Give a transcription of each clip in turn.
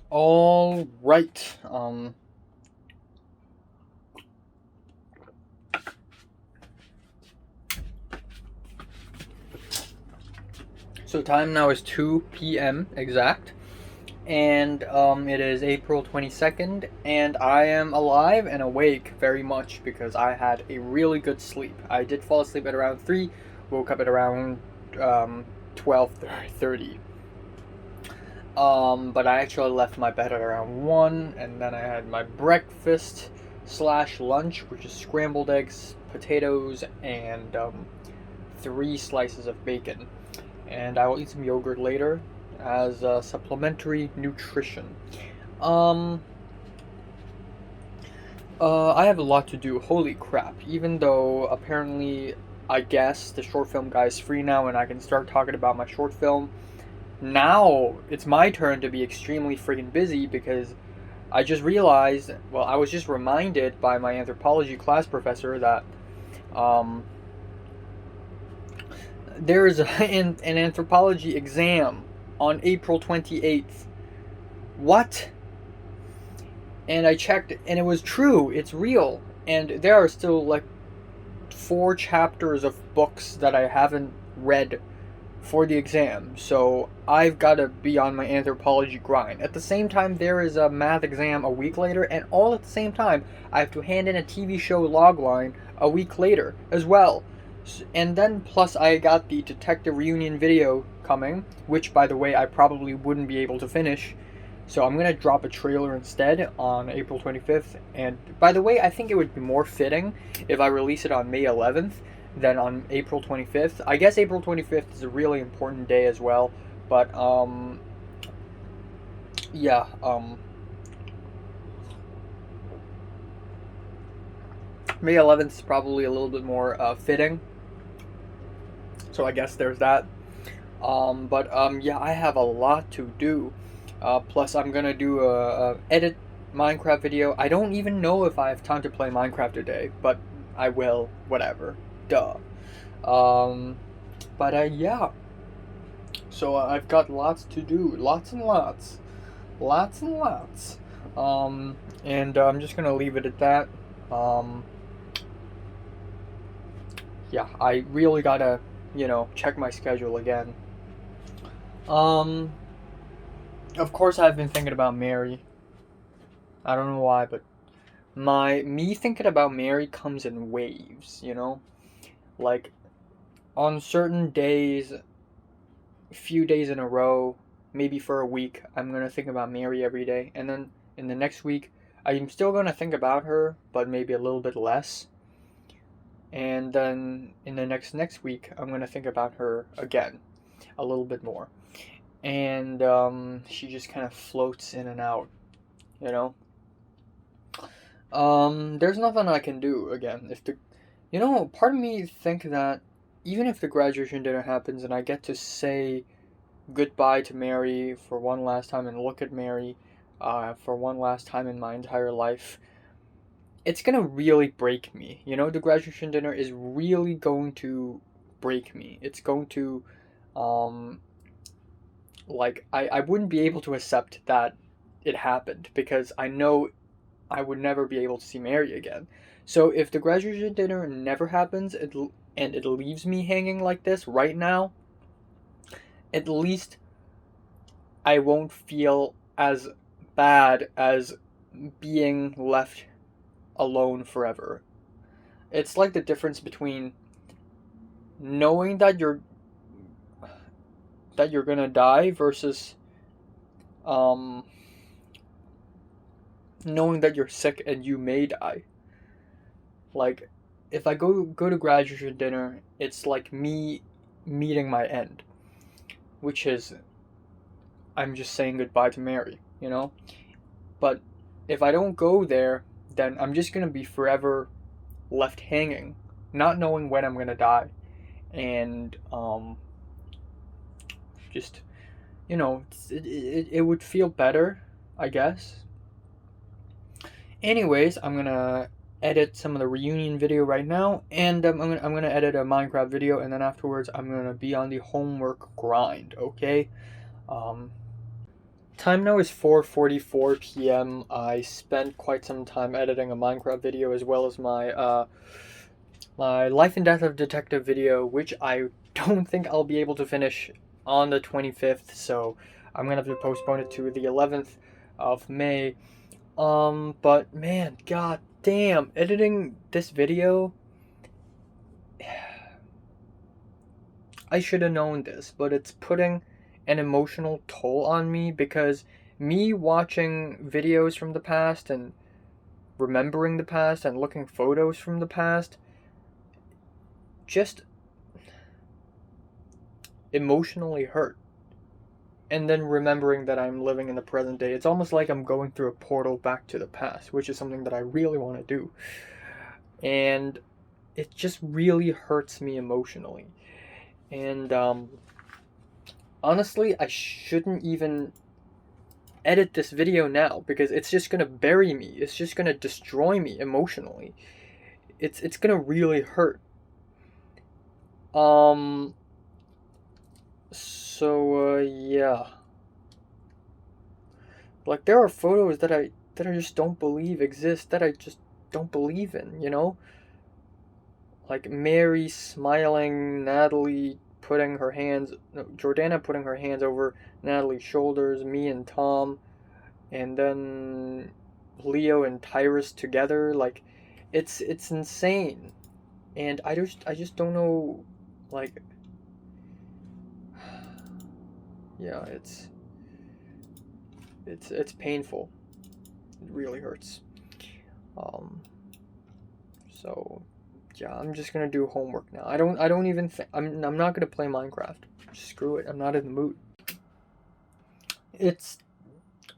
All right. So time now is 2 p.m. exact, and it is April 22nd, and I am alive and awake very much because I had a really good sleep. I did fall asleep at around 3, woke up at around 12:30. But I actually left my bed at around 1, and then I had my breakfast slash lunch, which is scrambled eggs, potatoes, and 3 slices of bacon. And I will eat some yogurt later as supplementary nutrition. Um, I have a lot to do. Holy crap. Even though apparently, I guess, the short film guy is free now and I can start talking about my short film, now it's my turn to be extremely freaking busy because I just realized, well, I was just reminded by my anthropology class professor that um, there's an anthropology exam on April 28th. What? And I checked, and it was true. It's real. And there are still like 4 chapters of books that I haven't read for the exam. So I've got to be on my anthropology grind. At the same time, there is a math exam a week later, and all at the same time, I have to hand in a TV show logline a week later as well. And then plus I got the detective reunion video coming, which by the way I probably wouldn't be able to finish. So I'm gonna drop a trailer instead on April 25th. And by the way, I think it would be more fitting if I release it on May 11th than on April 25th. I guess April 25th is a really important day as well. But yeah, May 11th is probably a little bit more fitting. So I guess there's that. But yeah, I have a lot to do. Plus, I'm gonna do a edit Minecraft video. I don't even know if I have time to play Minecraft today, but I will. Whatever. Duh. Um, but yeah. So I've got lots to do. Lots and lots. Lots and lots. And I'm just gonna leave it at that. Um, yeah, I really gotta, check my schedule again. Um, of course, I've been thinking about Mary. I don't know why, but me thinking about Mary comes in waves. Like on certain days, a few days in a row, maybe for a week, I'm gonna think about Mary every day, and then in the next week, I'm still gonna think about her, but maybe a little bit less. And then in the next week, I'm gonna think about her again, a little bit more. And she just kind of floats in and out, you know. There's nothing I can do again. Part of me think that even if the graduation dinner happens and I get to say goodbye to Mary for one last time and look at Mary, for one last time in my entire life, it's gonna really break me. The graduation dinner is really going to break me. It's going to, um, like, I wouldn't be able to accept that it happened because I know I would never be able to see Mary again. So if the graduation dinner never happens and it leaves me hanging like this right now, at least I won't feel as bad as being left alone forever. It's like the difference between knowing that you're gonna die versus um, knowing that you're sick and you may die. Like, if I go to graduation dinner, it's like me meeting my end, which is I'm just saying goodbye to Mary. But if I don't go there, then I'm just gonna be forever left hanging, not knowing when I'm gonna die, and just it would feel better, I guess. Anyways, I'm gonna edit some of the reunion video right now, and I'm gonna edit a Minecraft video, and then afterwards I'm gonna be on the homework grind. Okay. Um, Time now is 4:44 p.m. I spent quite some time editing a Minecraft video as well as my Life and Death of Detective video, which I don't think I'll be able to finish on the 25th, so I'm gonna have to postpone it to the 11th of May. But man, god damn, editing this video, I should have known this, but it's putting an emotional toll on me because me watching videos from the past and remembering the past and looking photos from the past just emotionally hurt. And then remembering that I'm living in the present day, it's almost like I'm going through a portal back to the past, which is something that I really want to do. And it just really hurts me emotionally. And honestly, I shouldn't even edit this video now because it's just gonna bury me. It's just gonna destroy me emotionally. It's gonna really hurt. Yeah. Like there are photos that I just don't believe exist, that I just don't believe in, you know? Like Mary smiling, Natalie putting her hands, no, Jordana putting her hands over Natalie's shoulders, me and Tom, and then Leo and Tyrus together. Like, it's insane, and I just don't know, like, yeah, it's painful. It really hurts. Um, so yeah, I'm just gonna do homework now. I don't even I'm not gonna play Minecraft. Screw it. I'm not in the mood. It's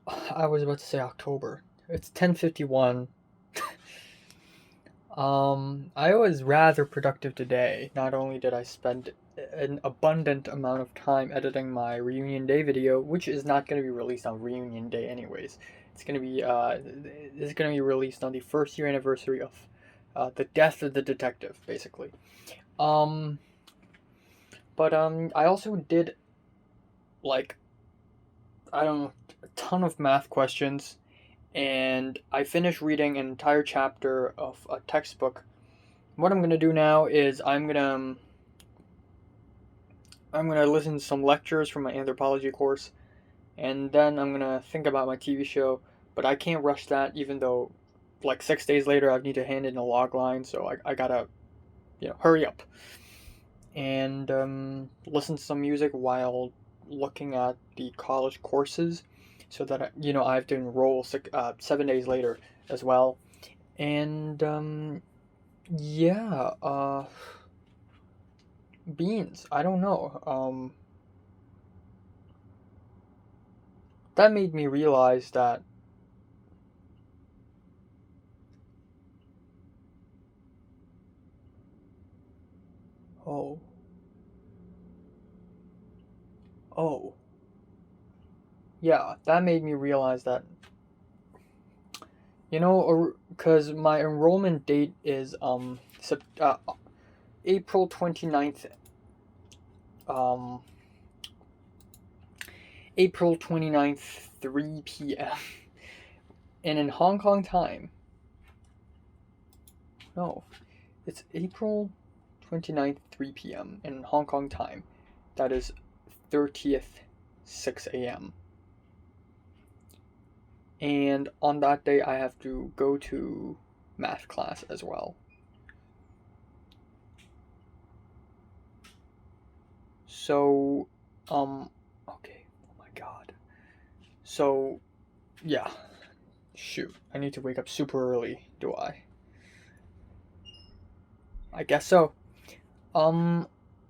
I was about to say October. It's 10:51. I was rather productive today. Not only did I spend an abundant amount of time editing my Reunion Day video, which is not going to be released on Reunion Day anyways. It's going to be released on the first year anniversary of the death of the detective, basically. Um, but I also did like I don't know a ton of math questions, and I finished reading an entire chapter of a textbook. What I'm gonna do now is I'm gonna listen to some lectures from my anthropology course, and then I'm gonna think about my TV show. But I can't rush that, even though, like 6 days later, I need to hand in a log line, so I gotta hurry up and listen to some music while looking at the college courses, so that I have to enroll 7 days later as well, and yeah, beans. I don't know. That made me realize that oh oh yeah, that made me realize that because my enrollment date is April 29th, um April 29th, 3 p.m. and in Hong Kong time. No, it's April 29th, 3 p.m. in Hong Kong time. That is 30th, 6 a.m. And on that day, I have to go to math class as well. So, okay. Oh my god. So, yeah. Shoot. I need to wake up super early, do I? I guess so. Um,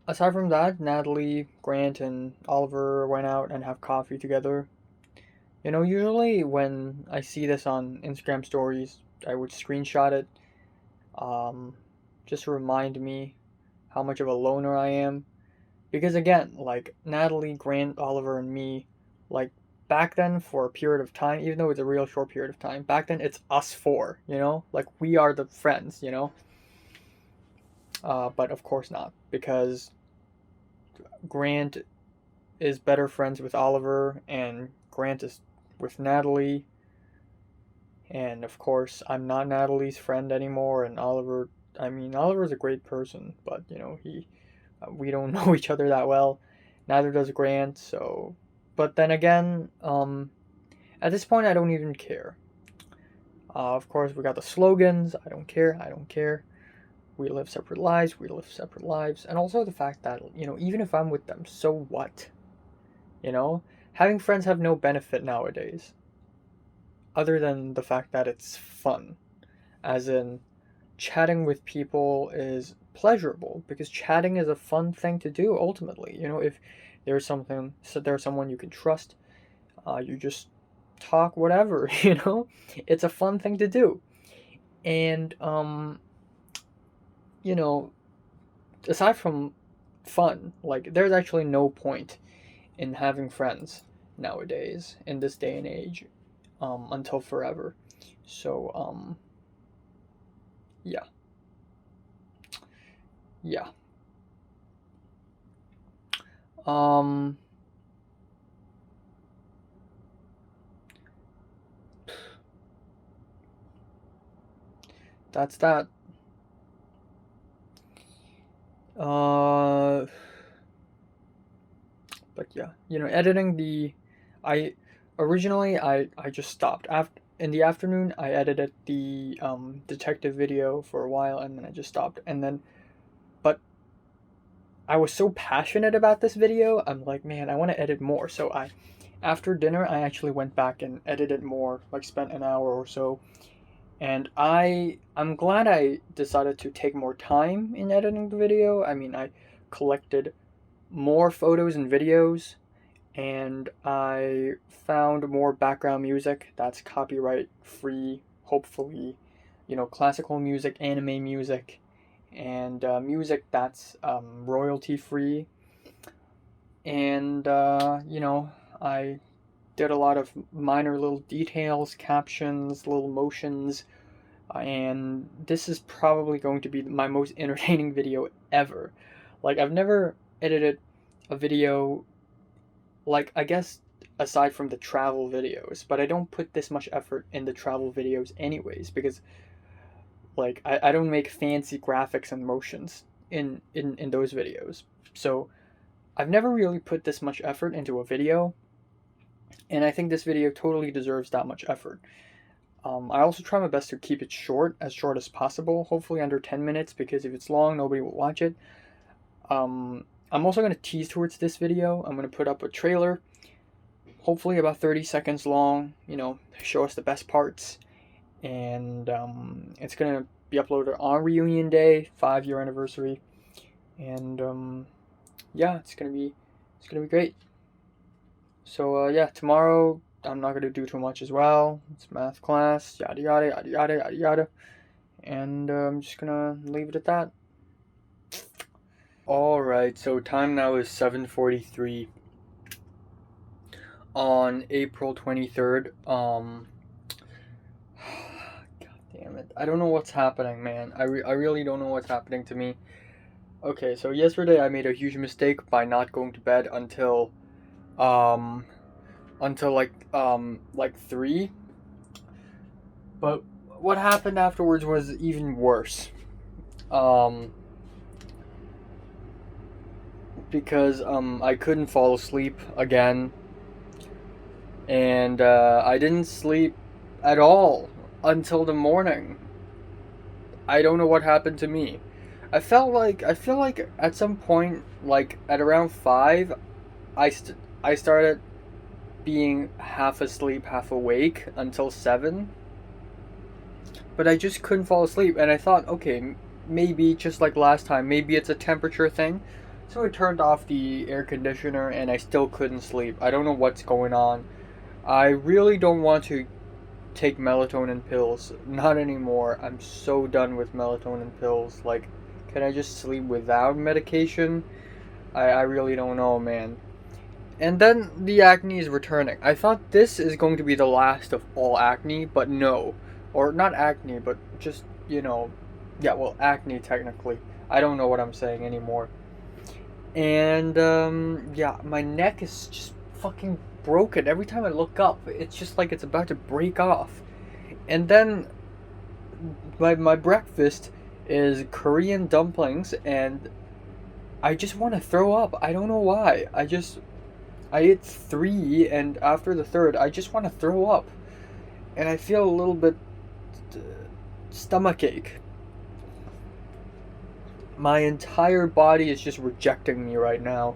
Aside from that, Natalie, Grant, and Oliver went out and have coffee together. Usually when I see this on Instagram stories, I would screenshot it, um, just to remind me how much of a loner I am. Because again, like Natalie, Grant, Oliver, and me, like back then for a period of time, even though it's a real short period of time, back then it's us four, like we are the friends. But of course not, because Grant is better friends with Oliver, and Grant is with Natalie, and of course I'm not Natalie's friend anymore. And Oliver's a great person, but we don't know each other that well. Neither does Grant. So, but then again, at this point I don't even care. Of course, we got the slogans. I don't care. I don't care. We live separate lives. We live separate lives. And also the fact that, even if I'm with them, so what? Having friends have no benefit nowadays. Other than the fact that it's fun. As in, chatting with people is pleasurable. Because chatting is a fun thing to do, ultimately. If there's someone you can trust, you just talk whatever, It's a fun thing to do. And, aside from fun, like, there's actually no point in having friends nowadays in this day and age, until forever. So, yeah. Yeah. Um, that's that. But yeah, editing I originally I just stopped after in the afternoon. I edited the detective video for a while, and then I just stopped. And then, but I was so passionate about this video. I'm like, man, I want to edit more. So after dinner, I actually went back and edited more. Like, spent an hour or so. And I'm glad I decided to take more time in editing the video. I collected more photos and videos, and I found more background music that's copyright free, hopefully, classical music, anime music, and music that's royalty free. And, I did a lot of minor little details, captions, little motions, and this is probably going to be my most entertaining video ever. Like, I've never edited a video, like, I guess, aside from the travel videos, but I don't put this much effort in the travel videos anyways, because, like, I don't make fancy graphics and motions in those videos. So, I've never really put this much effort into a video, and I think this video totally deserves that much effort. I also try my best to keep it short as possible, hopefully under 10 minutes, because if it's long, nobody will watch it. I'm also going to tease towards this video. I'm going to put up a trailer, hopefully about 30 seconds long, show us the best parts. And it's going to be uploaded on Reunion Day, 5-year anniversary. And yeah, it's going to be great. So yeah, tomorrow I'm not going to do too much as well. It's math class, yada yada yada yada yada yada. And I'm just going to leave it at that. Alright, so time now is 7:43 on April 23rd. God damn it. I don't know what's happening, man. I really don't know what's happening to me. Okay, so yesterday I made a huge mistake by not going to bed until like 3. But what happened afterwards was even worse. Because I couldn't fall asleep again, and I didn't sleep at all until the morning. I don't know what happened to me. I feel like at some point, like at around 5, I started being half asleep, half awake until 7. But I just couldn't fall asleep, and I thought, okay, maybe just like last time, maybe it's a temperature thing. So I turned off the air conditioner, and I still couldn't sleep. I don't know what's going on. I really don't want to take melatonin pills. Not anymore. I'm so done with melatonin pills. Like, can I just sleep without medication? I really don't know, man. And then the acne is returning. I thought this is going to be the last of all acne, but no. Or not acne, but just, yeah, well, acne technically. I don't know what I'm saying anymore. And, yeah, my neck is just fucking broken. Every time I look up, it's just like it's about to break off. And then my breakfast is Korean dumplings, and I just want to throw up. I don't know why. I ate three, and after the third, I just want to throw up, and I feel a little bit uh, stomach ache. My entire body is just rejecting me right now.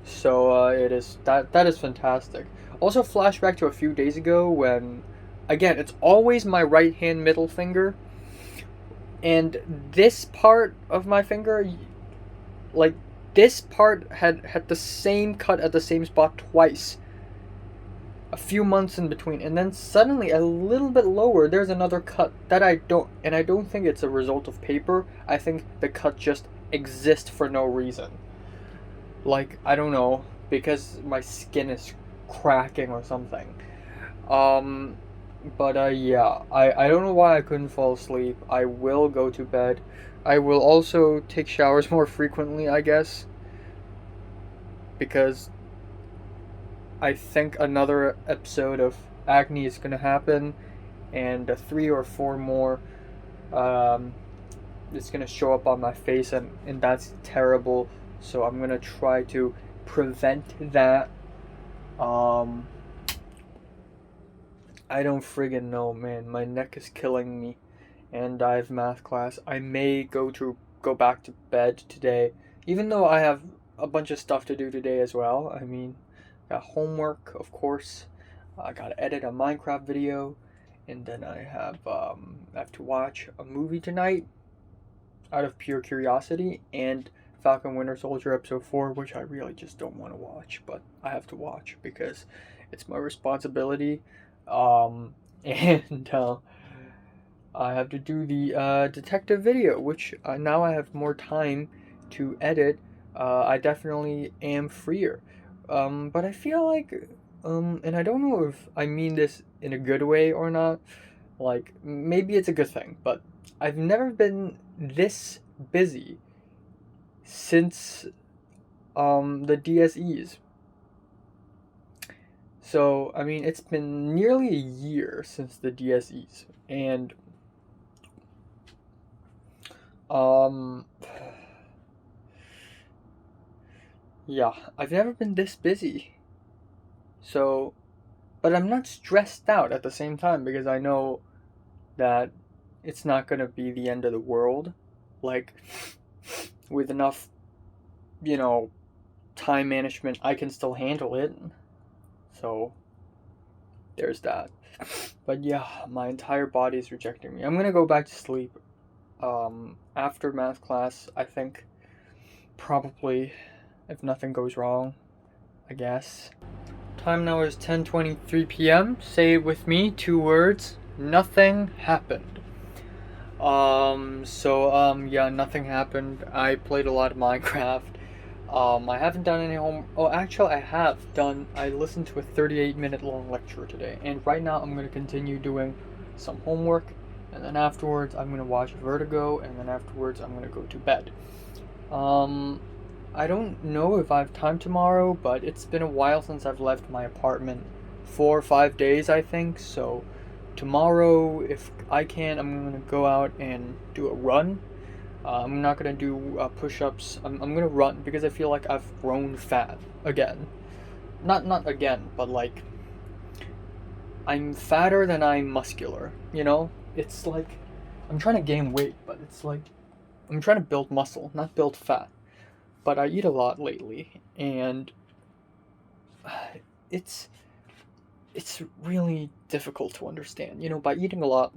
It is that is fantastic. Also, flashback to a few days ago when, again, it's always my right hand middle finger, and this part of my finger, like this part had the same cut at the same spot twice, a few months in between, and then suddenly a little bit lower there's another cut that I don't think it's a result of paper. I think the cut just exists for no reason. Like, I don't know, because my skin is cracking or something. Um, yeah, I don't know why I couldn't fall asleep. I will go to bed. I will also take showers more frequently, I guess, because I think another episode of acne is gonna happen, and three or four more, um, it's gonna show up on my face, and that's terrible. So I'm gonna try to prevent that. Um, I don't friggin' know, man. My neck is killing me, and I have math class. I may go back to bed today, even though I have a bunch of stuff to do today as well. I mean, got homework, of course. I gotta edit a Minecraft video, and then I have to watch a movie tonight, out of pure curiosity, and Falcon Winter Soldier episode 4, which I really just don't want to watch, but I have to watch because it's my responsibility. Um, and I have to do the detective video, which now I have more time to edit. I definitely am freer. But I feel like, and I don't know if I mean this in a good way or not. Like, maybe it's a good thing, but I've never been this busy since the DSEs. So, I mean, it's been nearly a year since the DSEs, and um yeah, I've never been this busy. So, but I'm not stressed out at the same time because I know that it's not going to be the end of the world. Like, with enough, you know, time management, I can still handle it. So, there's that. But yeah, my entire body is rejecting me. I'm going to go back to sleep after math class, I think. Probably, if nothing goes wrong, I guess. Time now is 10:23 p.m. Say it with me, 2 words. Nothing happened. Yeah, nothing happened. I played a lot of Minecraft. I haven't done any oh, actually I have done, I listened to a 38-minute long lecture today, and right now I'm going to continue doing some homework, and then afterwards I'm going to watch Vertigo, and then afterwards I'm going to go to bed. I don't know if I have time tomorrow, but it's been a while since I've left my apartment. 4 or 5 days, I think, so tomorrow, if I can, I'm gonna go out and do a run. I'm not gonna do push-ups. I'm gonna run because I feel like I've grown fat again. Not again, but like I'm fatter than I'm muscular. You know, it's like I'm trying to gain weight, but it's like I'm trying to build muscle, not build fat. But I eat a lot lately, and it's it's really difficult to understand. You know, by eating a lot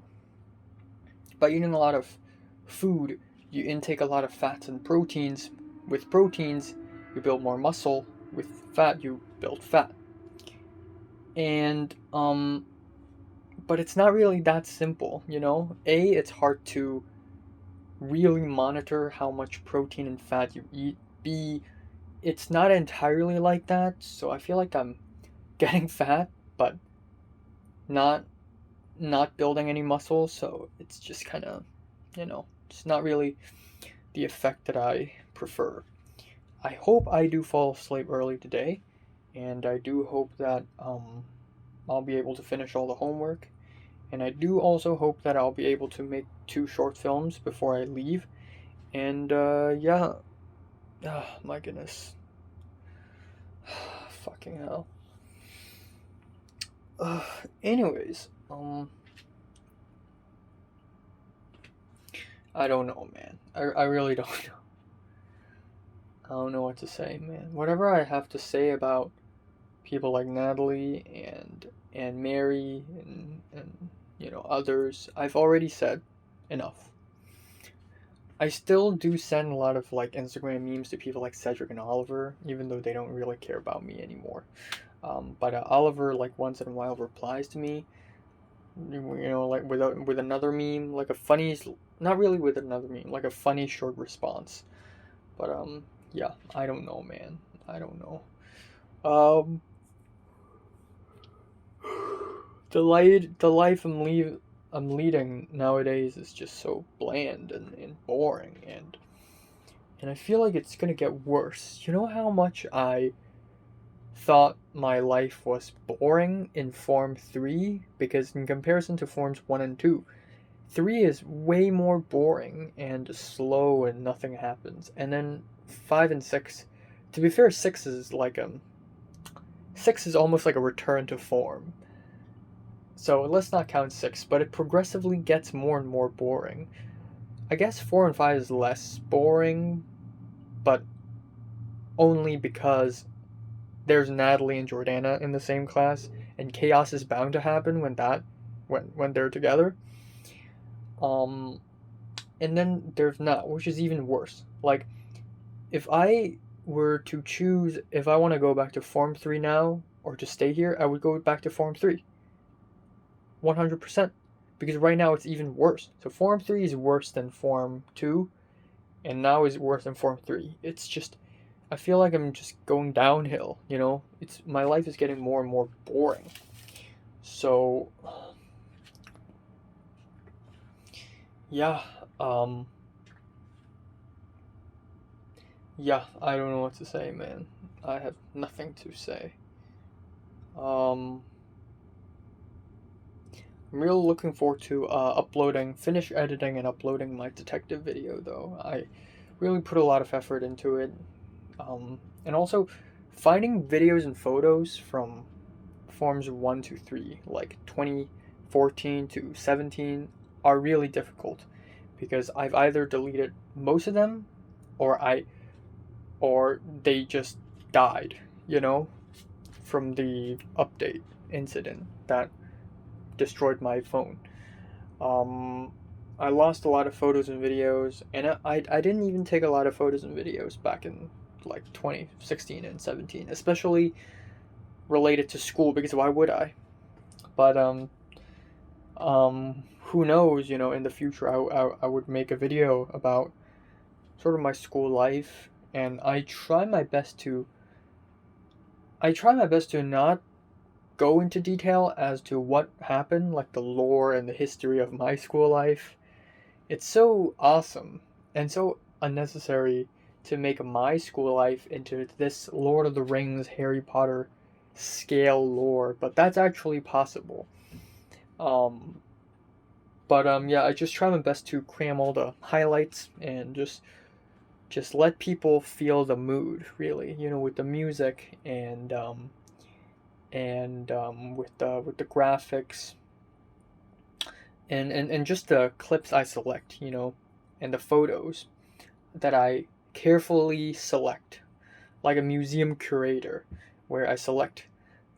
of food, you intake a lot of fats and proteins. With proteins, you build more muscle. With fat, you build fat. And but it's not really that simple, you know? It's hard to really monitor how much protein and fat you eat. B, it's not entirely like that, so I feel like I'm getting fat, but not not building any muscle, so it's just kind of, it's not really the effect that I prefer. I hope I do fall asleep early today, and I do hope that I'll be able to finish all the homework, and I do also hope that I'll be able to make 2 short films before I leave. And yeah, my goodness, fucking hell. Anyways, I don't know, man. I really don't know. I don't know what to say, man. Whatever I have to say about people like Natalie and Mary and others, I've already said enough. I still do send a lot of like Instagram memes to people like Cedric and Oliver, even though they don't really care about me anymore. But Oliver, like, once in a while replies to me, like with another meme, like a funny, not really with another meme, like a funny short response. But yeah, I don't know, man. I don't know. Um, the life I'm leading nowadays is just so bland and boring, and I feel like it's gonna get worse. You know how much I thought my life was boring in Form 3? Because in comparison to Forms 1 and 2, 3 is way more boring and slow and nothing happens. And then 5 and 6, to be fair, 6 is like 6 is almost like a return to form. So let's not count 6, but it progressively gets more and more boring. I guess 4 and 5 is less boring, but only because there's Natalie and Jordana in the same class, and chaos is bound to happen when they're together. Um, and then there's not, which is even worse. Like, if I were to choose if I want to go back to Form 3 now or to stay here, I would go back to Form 3. 100%. Because right now it's even worse. So Form 3 is worse than Form 2, and now is worse than Form 3. It's just, I feel like I'm just going downhill, It's my life is getting more and more boring. So yeah, yeah, I don't know what to say, man. I have nothing to say. I'm really looking forward to finish editing and uploading my detective video, though. I really put a lot of effort into it. And also, finding videos and photos from Forms 1 to 3, like 2014 to 17, are really difficult because I've either deleted most of them or they just died, from the update incident that destroyed my phone. Um, I lost a lot of photos and videos, and I didn't even take a lot of photos and videos back in like 2016 and 17, especially related to school, because why would I? But who knows? In the future, I would make a video about sort of my school life, and I try my best to not go into detail as to what happened, like the lore and the history of my school life. It's so awesome and so unnecessary to make my school life into this Lord of the Rings, Harry Potter scale lore, but that's actually possible. Um, but yeah, I just try my best to cram all the highlights and just let people feel the mood, really, with the music and with the graphics and just the clips I select, and the photos that I carefully select, like a museum curator, where I select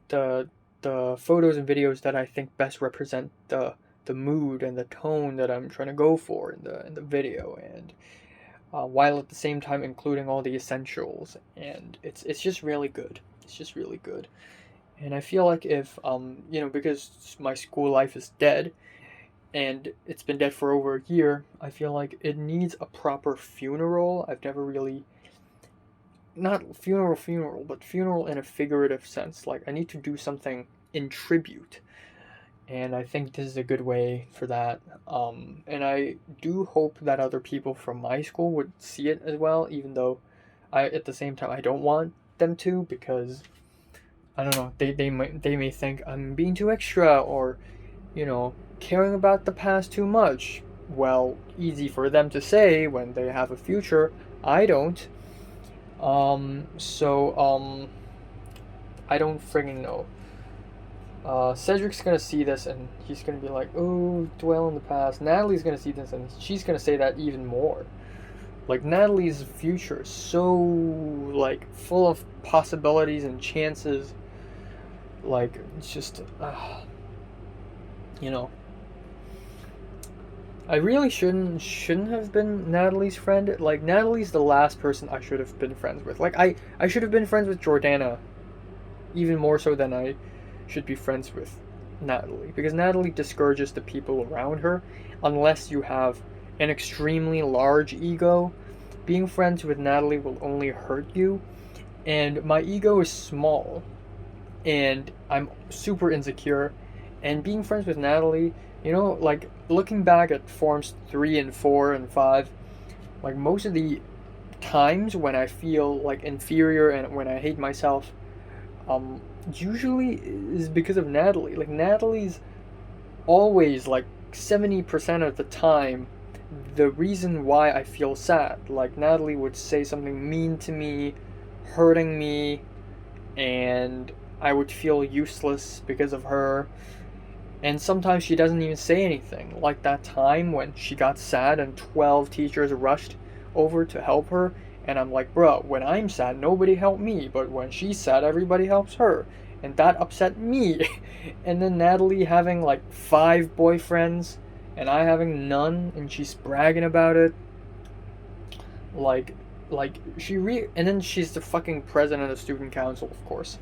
the the photos and videos that I think best represent the mood and the tone that I'm trying to go for in the video, and while at the same time including all the essentials, and it's just really good. It's just really good. And I feel like if because my school life is dead and it's been dead for over a year, I feel like it needs a proper funeral. I've never really, not funeral, but funeral in a figurative sense. Like, I need to do something in tribute, and I think this is a good way for that. And I do hope that other people from my school would see it as well, even though at the same time I don't want them to, because I don't know, they may think I'm being too extra, or, caring about the past too much. Well, easy for them to say when they have a future. I don't. I don't friggin' know. Cedric's gonna see this and he's gonna be like, "Oh, dwell in the past." Natalie's gonna see this and she's gonna say that even more. Like, Natalie's future is so, like, full of possibilities and chances. Like, it's just, you know. I really shouldn't have been Natalie's friend. Like, Natalie's the last person I should have been friends with. Like, I should have been friends with Jordana even more so than I should be friends with Natalie, because Natalie discourages the people around her unless you have an extremely large ego. Being friends with Natalie will only hurt you, and my ego is small, and I'm super insecure, and being friends with Natalie, like, looking back at forms 3 and 4 and 5, like, most of the times when I feel like inferior and when I hate myself, usually is because of Natalie. Like, Natalie's always, like, 70% of the time the reason why I feel sad. Like, Natalie would say something mean to me, hurting me, and I would feel useless because of her. And sometimes she doesn't even say anything. Like that time when she got sad and 12 teachers rushed over to help her. And I'm like, bro, when I'm sad, nobody helped me. But when she's sad, everybody helps her. And that upset me. And then Natalie having like 5 boyfriends and I having none. And she's bragging about it. Like, and then she's the fucking president of student council, of course.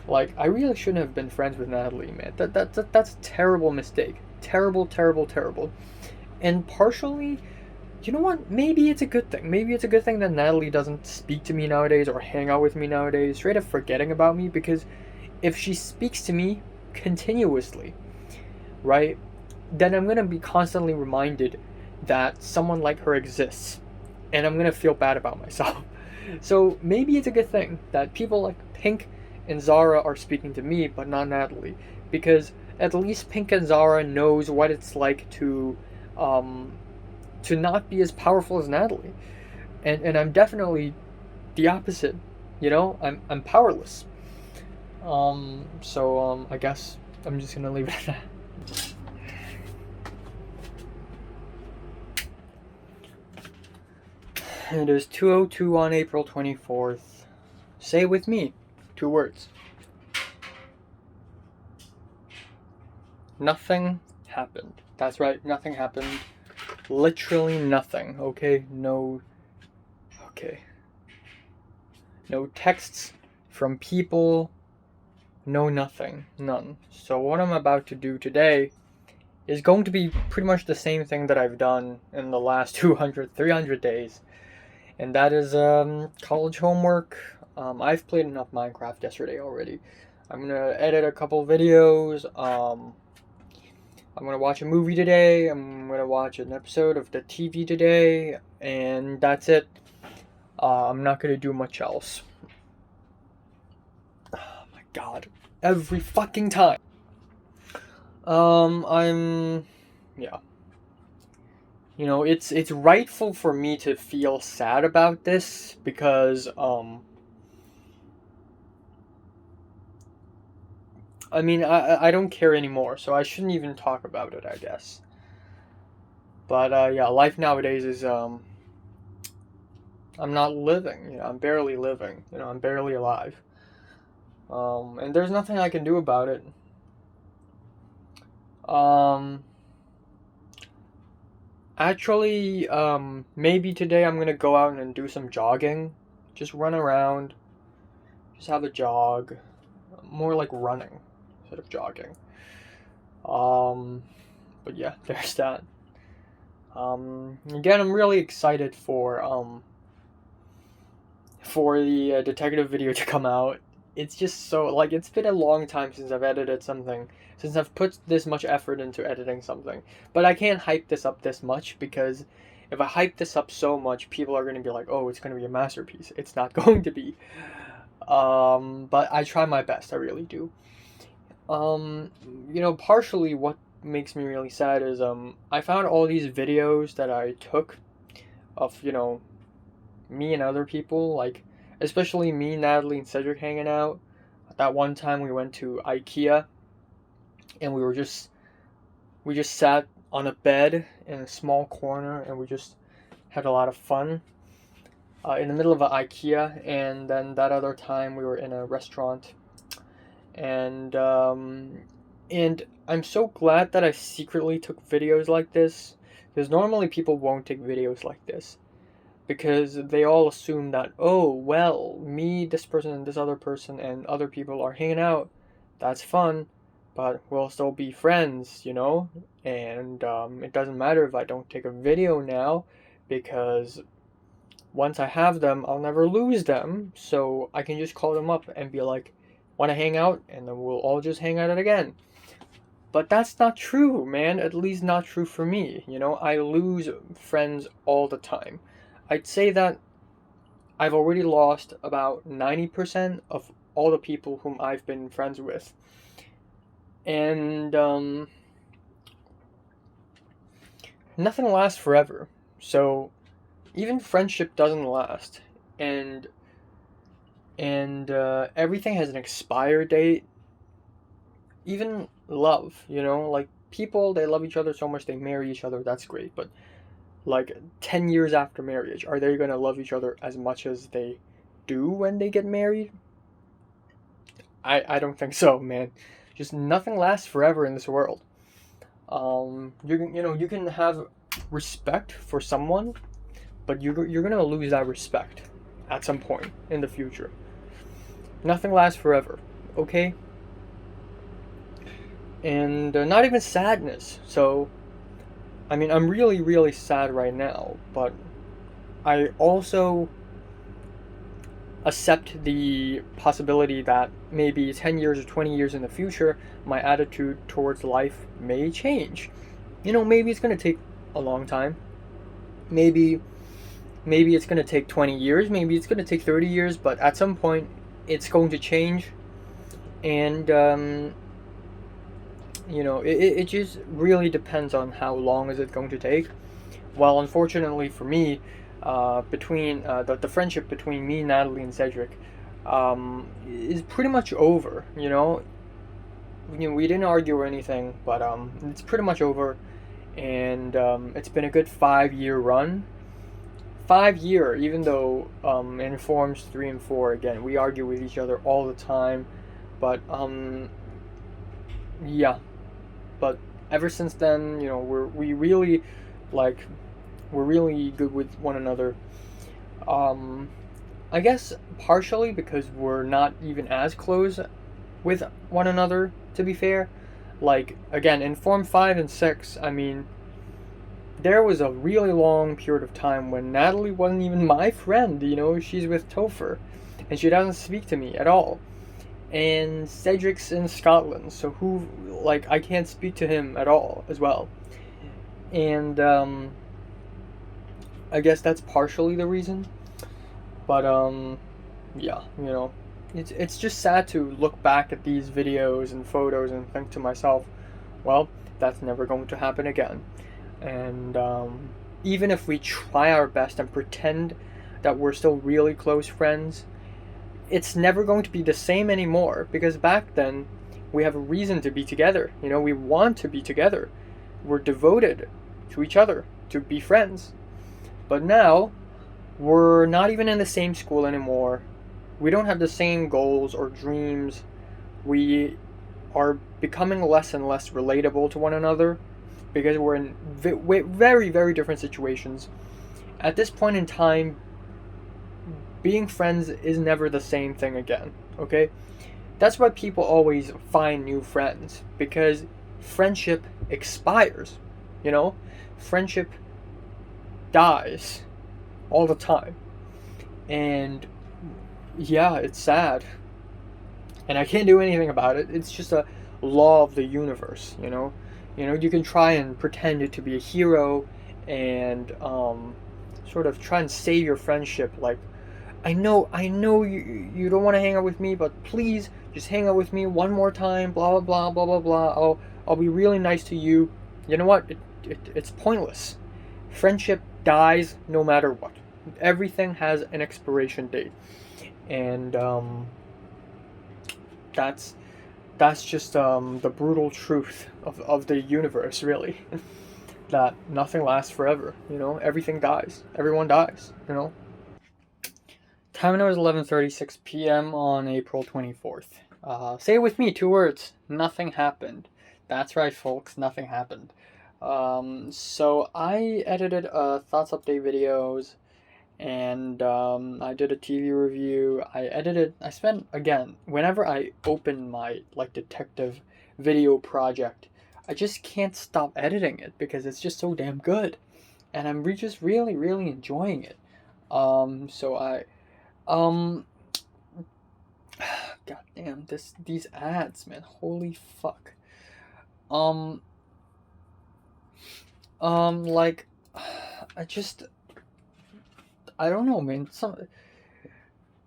Like, I really shouldn't have been friends with Natalie, man. That's a terrible mistake. Terrible, terrible, terrible. And partially, you know what? Maybe it's a good thing. Maybe it's a good thing that Natalie doesn't speak to me nowadays or hang out with me nowadays, straight up forgetting about me, because if she speaks to me continuously, right, then I'm gonna be constantly reminded that someone like her exists, and I'm gonna feel bad about myself. So maybe it's a good thing that people like Pink and Zara are speaking to me, but not Natalie, because at least Pink and Zara knows what it's like to not be as powerful as Natalie, and I'm definitely the opposite. I'm powerless. I guess I'm just gonna leave it at that. It is 2:02 on April 24th. Say it with me. 2 words. Nothing happened. That's right, nothing happened. Literally nothing, okay? No texts from people, no nothing, none. So what I'm about to do today is going to be pretty much the same thing that I've done in the last 200, 300 days. And that is college homework. I've played enough Minecraft yesterday already. I'm gonna edit a couple videos. I'm gonna watch a movie today. I'm gonna watch an episode of the TV today, and that's it. I'm not gonna do much else. Oh my god. Every fucking time. Yeah. It's rightful for me to feel sad about this because, I don't care anymore, so I shouldn't even talk about it, I guess. But, yeah, life nowadays is, I'm not living, I'm barely living, I'm barely alive. And there's nothing I can do about it. Actually, maybe today I'm gonna go out and do some jogging. Just run around. Just have a jog. More like running instead of jogging. But yeah, there's that. Again, I'm really excited for the detective video to come out. It's just so, like, it's been a long time since I've edited something, since I've put this much effort into editing something. But I can't hype this up this much, because if I hype this up so much, people are going to be like, oh, it's going to be a masterpiece. It's not going to be. But I try my best, I really do. Um, partially what makes me really sad is I found all these videos that I took of, me and other people, like especially me, Natalie, and Cedric hanging out. That one time we went to IKEA and we just sat on a bed in a small corner and we just had a lot of fun in the middle of an IKEA. And then that other time we were in a restaurant, and and I'm so glad that I secretly took videos like this, because normally people won't take videos like this because they all assume that, oh well, me, this person, and this other person and other people are hanging out, that's fun, but we'll still be friends, and it doesn't matter if I don't take a video now, because once I have them, I'll never lose them. So I can just call them up and be like, want to hang out? And then we'll all just hang out again. But that's not true, man. At least not true for me. I lose friends all the time. I'd say that I've already lost about 90% of all the people whom I've been friends with. And nothing lasts forever. So even friendship doesn't last, and everything has an expire date. Even love, like people, they love each other so much they marry each other, that's great, but like 10 years after marriage, are they going to love each other as much as they do when they get married? I don't think so, man. Just nothing lasts forever in this world. You can have respect for someone, but you're gonna lose that respect at some point in the future. Nothing lasts forever, okay? And not even sadness. So, I mean, I'm really, really sad right now, but I also accept the possibility that maybe 10 years or 20 years in the future, my attitude towards life may change. Maybe it's gonna take a long time. Maybe it's going to take 20 years, maybe it's going to take 30 years, but at some point it's going to change. And it just really depends on how long is it going to take. Well, unfortunately for me, between the friendship between me, Natalie, and Cedric is pretty much over. We didn't argue or anything, but it's pretty much over. And it's been a good 5-year run. 5-year, even though in forms 3 and 4, again, we argue with each other all the time, but yeah, but ever since then, we really like we're really good with one another. I guess partially because we're not even as close with one another, to be fair. Like, again, in Form 5 and 6, I mean, there was a really long period of time when Natalie wasn't even my friend, she's with Topher, and she doesn't speak to me at all. And Cedric's in Scotland, so I can't speak to him at all as well. And I guess that's partially the reason. But yeah, it's just sad to look back at these videos and photos and think to myself, well, that's never going to happen again. And even if we try our best and pretend that we're still really close friends, it's never going to be the same anymore, because back then we have a reason to be together. We want to be together. We're devoted to each other to be friends. But now we're not even in the same school anymore. We don't have the same goals or dreams. We are becoming less and less relatable to one another because we're in very, very different situations. At this point in time, being friends is never the same thing again, okay? That's why people always find new friends, because friendship expires, Friendship dies all the time. And yeah, it's sad. And I can't do anything about it. It's just a law of the universe, You can try and pretend to be a hero and sort of try and save your friendship, like I know you don't want to hang out with me, but please just hang out with me one more time. Blah blah blah blah blah blah. I'll be really nice to you. You know what? It's pointless. Friendship dies no matter what. Everything has an expiration date, and that's that's just the brutal truth of the universe, really. That nothing lasts forever. You know, everything dies. Everyone dies. You know. Time now is 11:36 p.m. on April 24th. Say it with me, 2 words. Nothing happened. That's right, folks. Nothing happened. So I edited thoughts update videos, and I did a TV review. I spent, again, whenever I open my like detective video project, I just can't stop editing it because it's just so damn good, and I'm just really really enjoying it. So um God damn, these ads, man. Holy fuck. Um like I just I don't know, man.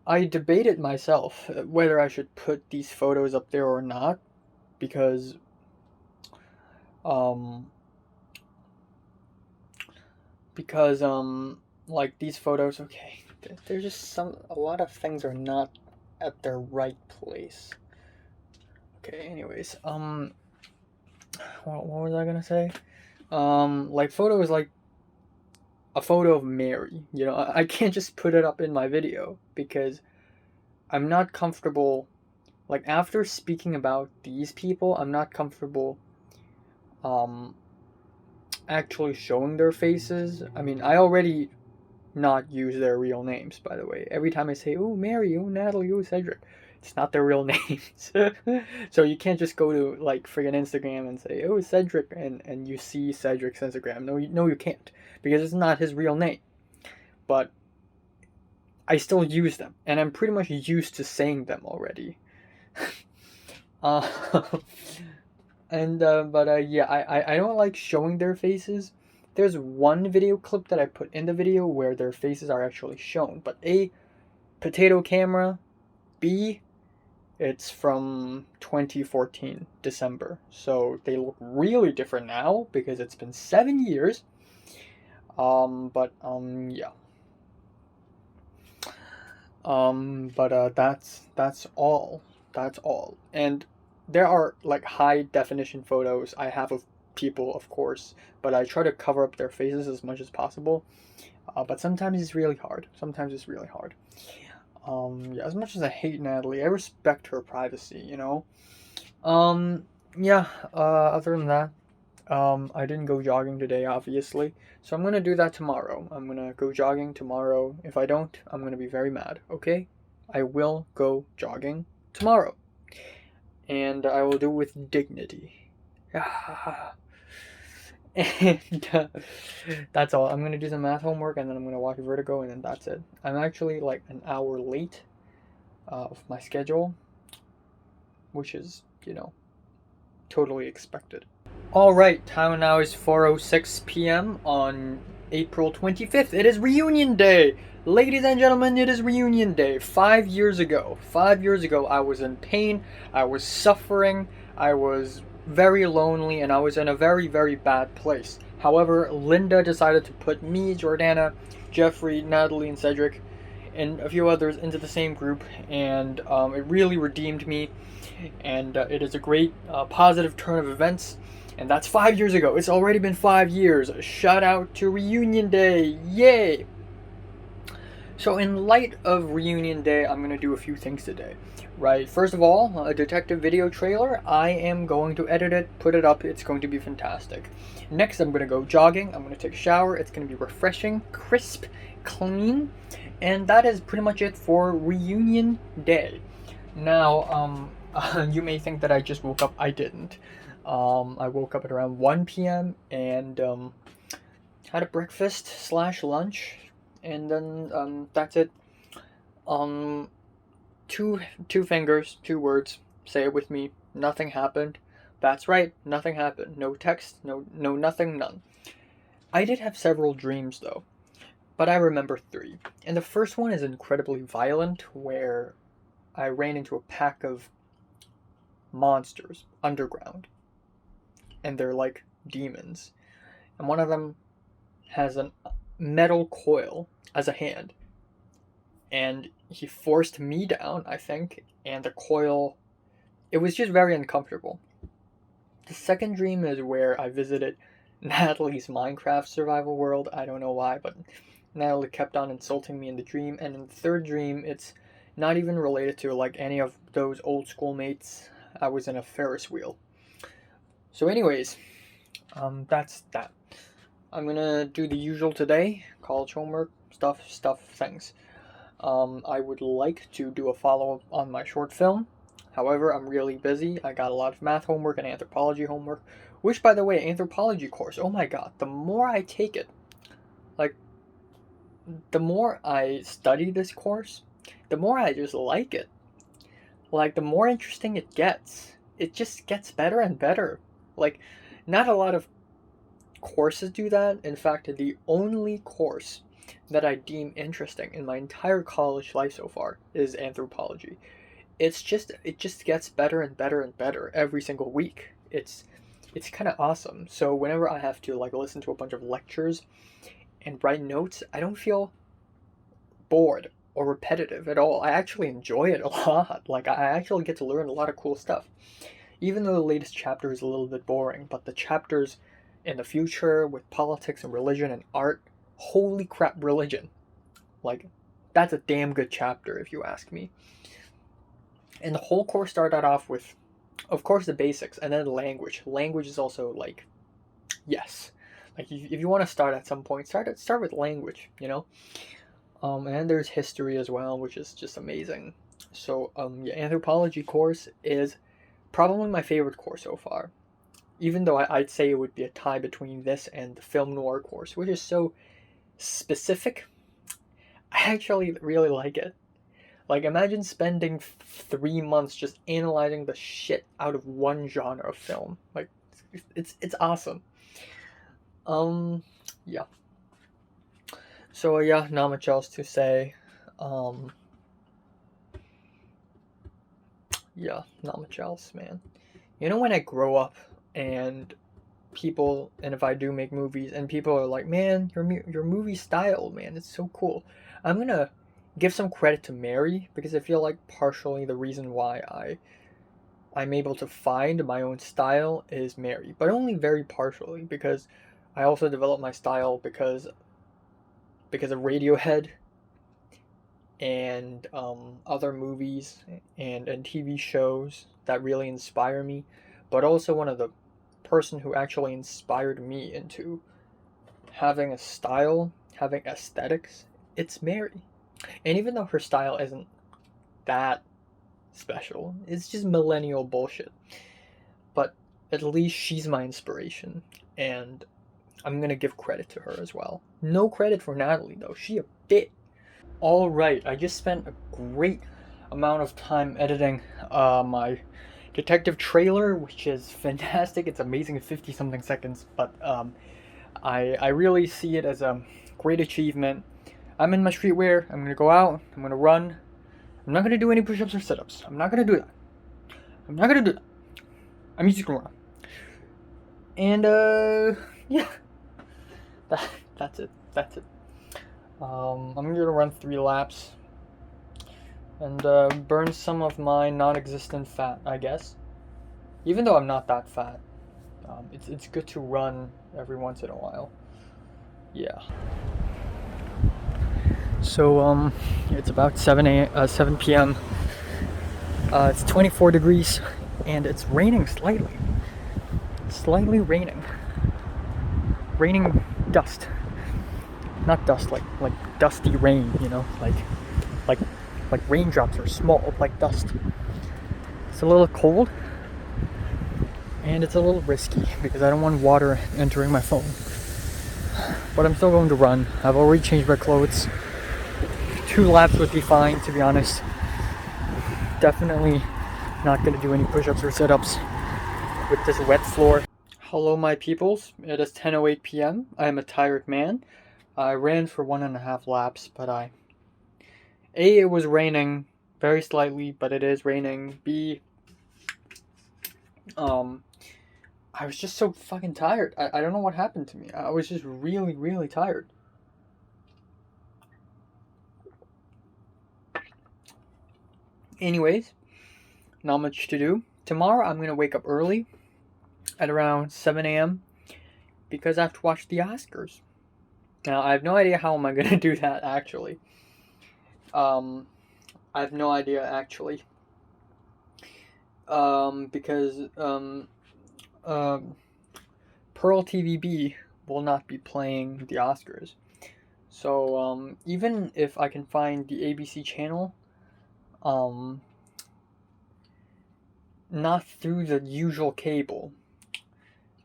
I debated myself whether I should put these photos up there or not because um like these photos, okay, they're just a lot of things are not at their right place. Okay, anyways, what was I gonna say? Like photos like a photo of Mary. You know, I can't just put it up in my video because I'm not comfortable. Like after speaking about these people, I'm not comfortable um actually showing their faces. I mean, I already not use their real names, by the way. Every time I say, "Oh, Mary," "Oh, Natalie," "Oh, Cedric," it's not their real names. So you can't just go to like friggin' Instagram and say, "Oh, Cedric," and you see Cedric's Instagram. No, you can't because it's not his real name. But I still use them, and I'm pretty much used to saying them already. uh, yeah, I don't like showing their faces. There's one video clip that I put in the video where their faces are actually shown, but A, potato camera, B, it's from 2014 December, so they look really different now because it's been 7 years. Yeah. That's all. That's all. And there are like high definition photos I have of people, of course, but I try to cover up their faces as much as possible. But sometimes it's really hard. Sometimes it's really hard. Yeah, as much as I hate Natalie, I respect her privacy, you know? Um, yeah, other than that, I didn't go jogging today, obviously. So I'm gonna do that tomorrow. I'm gonna go jogging tomorrow. If I don't, I'm gonna be very mad, okay? I will go jogging tomorrow. And I will do it with dignity. And that's all. I'm gonna do some math homework and then I'm gonna watch Vertigo and then that's it. I'm actually like an hour late of my schedule, which is, totally expected. Alright, time now is 4:06 p.m. on April 25th. It is reunion day! Ladies and gentlemen, it is reunion day. 5 years ago. 5 years ago, I was in pain, I was suffering, I was very lonely, and I was in a very, very bad place. However, Linda decided to put me, Jordana, Jeffrey, Natalie, and Cedric, and a few others into the same group, and it really redeemed me, and it is a great positive turn of events. And that's 5 years ago. It's already been 5 years. Shout out to Reunion Day. Yay! So, in light of Reunion Day, I'm going to do a few things today. Right, first of all, a detective video trailer. I am going to edit it, put it up. It's going to be fantastic. Next, I'm going to go jogging. I'm going to take a shower. It's going to be refreshing, crisp, clean. And that is pretty much it for Reunion Day. Now, you may think that I just woke up. I didn't. I woke up at around 1 p.m. and had a breakfast / lunch, and then that's it. Two fingers, 2 words. Say it with me. Nothing happened. That's right. Nothing happened. No text. No nothing. None. I did have several dreams though. but I remember 3. And the first one is incredibly violent, where I ran into a pack of monsters underground, and they're like demons. And one of them has a metal coil as a hand, and he forced me down, I think, and the coil, it was just very uncomfortable. The second dream is where I visited Natalie's Minecraft survival world. I don't know why, but Natalie kept on insulting me in the dream. And in the third dream, it's not even related to like any of those old schoolmates. I was in a Ferris wheel. So anyways, that's that. I'm gonna do the usual today, college homework, things. I would like to do a follow-up on my short film. However, I'm really busy. I got a lot of math homework and anthropology homework, which, by the way, anthropology course, oh my god, the more I take it, like, the more I study this course, the more I just like it. Like, the more interesting it gets. It just gets better and better. Like, not a lot of courses do that. In fact, the only course that I deem interesting in my entire college life so far is anthropology. It just gets better and better and better every single week. It's kind of awesome. So whenever I have to like listen to a bunch of lectures and write notes, I don't feel bored or repetitive at all. I actually enjoy it a lot. Like I actually get to learn a lot of cool stuff. Even though the latest chapter is a little bit boring, but the chapters in the future with politics and religion and art, holy crap, religion. Like, that's a damn good chapter if you ask me. And the whole course started off with, of course, the basics, and then language. Language is also like, yes. Like, if you want to start at some point, start with language, you know? And then there's history as well, which is just amazing. So, yeah, anthropology course is probably my favorite course so far. Even though I'd say it would be a tie between this and the film noir course, which is so specific, I actually really like it. Like, imagine spending 3 months just analyzing the shit out of one genre of film. Like, it's awesome. Yeah. So, yeah, not much else to say. Yeah, not much else, man. You know, when I grow up and if I do make movies and people are like, man, your movie style, man, it's so cool. I'm gonna give some credit to Mary, because I feel like partially the reason why I'm able to find my own style is Mary, but only very partially, because I also developed my style because of Radiohead and other movies and TV shows that really inspire me, but also one of the person who actually inspired me into having a style, having aesthetics, it's Mary. And even though her style isn't that special, it's just millennial bullshit, but at least she's my inspiration, and I'm gonna give credit to her as well. No credit for Natalie though, she a bit. Alright, I just spent a great amount of time editing my detective trailer, which is fantastic. It's amazing, 50 something seconds, but I really see it as a great achievement. I'm in my streetwear. I'm gonna go out. I'm gonna run. I'm not gonna do any push-ups or sit-ups. I'm not gonna do that. I'm just gonna run. And yeah, that's it. I'm gonna run 3 laps and burn some of my non-existent fat, I guess. Even though I'm not that fat, it's good to run every once in a while. Yeah. So it's about 7 p.m. It's 24 degrees, and it's raining slightly. Slightly raining. Raining dust. Not dust like dusty rain, you know, like raindrops are small, like dust. It's a little cold, and it's a little risky because I don't want water entering my phone. But I'm still going to run. I've already changed my clothes. 2 laps would be fine, to be honest. Definitely not going to do any push-ups or sit-ups with this wet floor. Hello, my peoples. It is 10:08 p.m. I am a tired man, I ran for 1.5 laps, but A, it was raining very slightly, but it is raining. B, um, I was just so fucking tired. I don't know what happened to me. I was just really, really tired. Anyways, not much to do. Tomorrow I'm gonna wake up early at around 7 a.m. because I have to watch the Oscars. Now I have no idea how am I gonna do that actually. I have no idea actually. Because Pearl TVB will not be playing the Oscars. So even if I can find the ABC channel, not through the usual cable,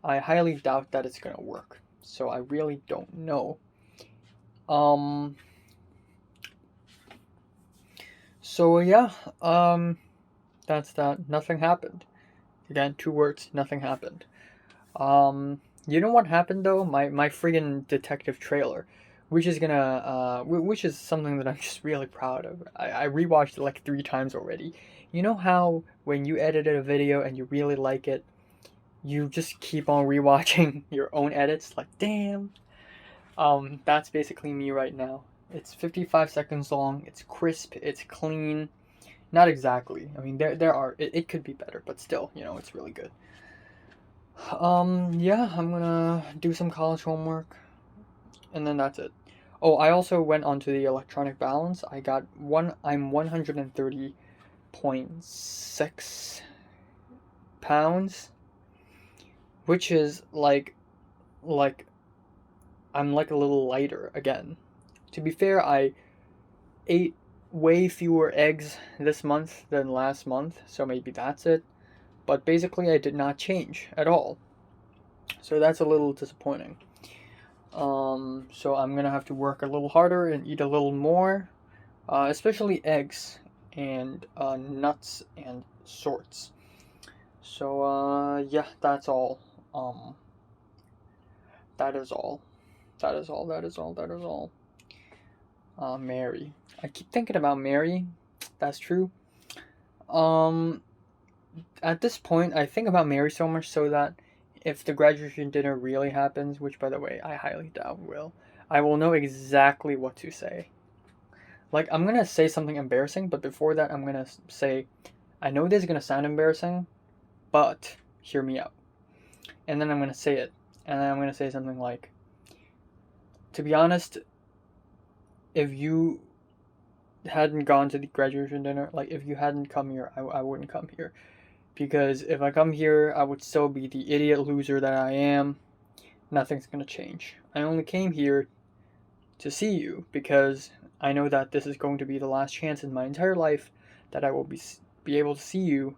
I highly doubt that it's gonna work. So I really don't know. So yeah, that's that. Nothing happened. Again, 2 words. Nothing happened. You know what happened though? My friggin' detective trailer, which is something that I'm just really proud of. I rewatched it like 3 times already. You know how when you edited a video and you really like it, you just keep on rewatching your own edits? Like, damn. That's basically me right now. It's 55 seconds long. It's crisp. It's clean. Not exactly. I mean, there are it could be better, but still, it's really good. Yeah, I'm gonna do some college homework, and then that's it. Oh, I also went onto the electronic balance. I'm 130.6 pounds, which is like I'm like a little lighter again. To be fair, I ate way fewer eggs this month than last month, so maybe that's it. But basically, I did not change at all. So that's a little disappointing. So I'm gonna have to work a little harder and eat a little more, especially eggs and nuts and sorts. So yeah, that's all. That is all. That is all. That is all. That is all. Mary. I keep thinking about Mary. That's true. Um, at this point, I think about Mary so much so that if the graduation dinner really happens, which by the way, I highly doubt will, I will know exactly what to say. Like, I'm gonna say something embarrassing, but before that, I'm gonna say, I know this is gonna sound embarrassing, but hear me out. And then I'm gonna say it. And then I'm gonna say something like, to be honest, if you hadn't gone to the graduation dinner, like, if you hadn't come here, I wouldn't come here. Because if I come here, I would still be the idiot loser that I am. Nothing's gonna change. I only came here to see you because I know that this is going to be the last chance in my entire life that I will be able to see you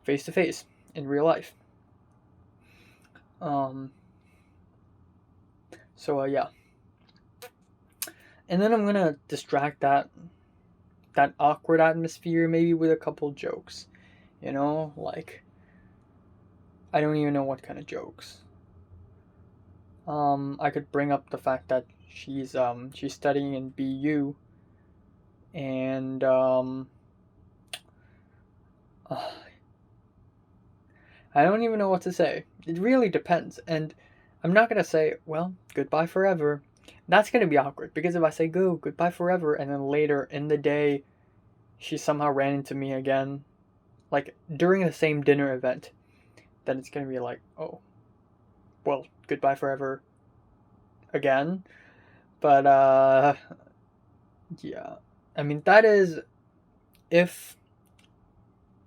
face to face in real life. So yeah. And then I'm gonna distract that awkward atmosphere maybe with a couple jokes. Like, I don't even know what kind of jokes. I could bring up the fact that she's studying in BU, and I don't even know what to say. It really depends, and I'm not gonna say, well, goodbye forever. That's gonna be awkward because if I say goodbye forever, and then later in the day, she somehow ran into me again, like during the same dinner event, then it's gonna be like, oh, well, goodbye forever again. But yeah, I mean, that is if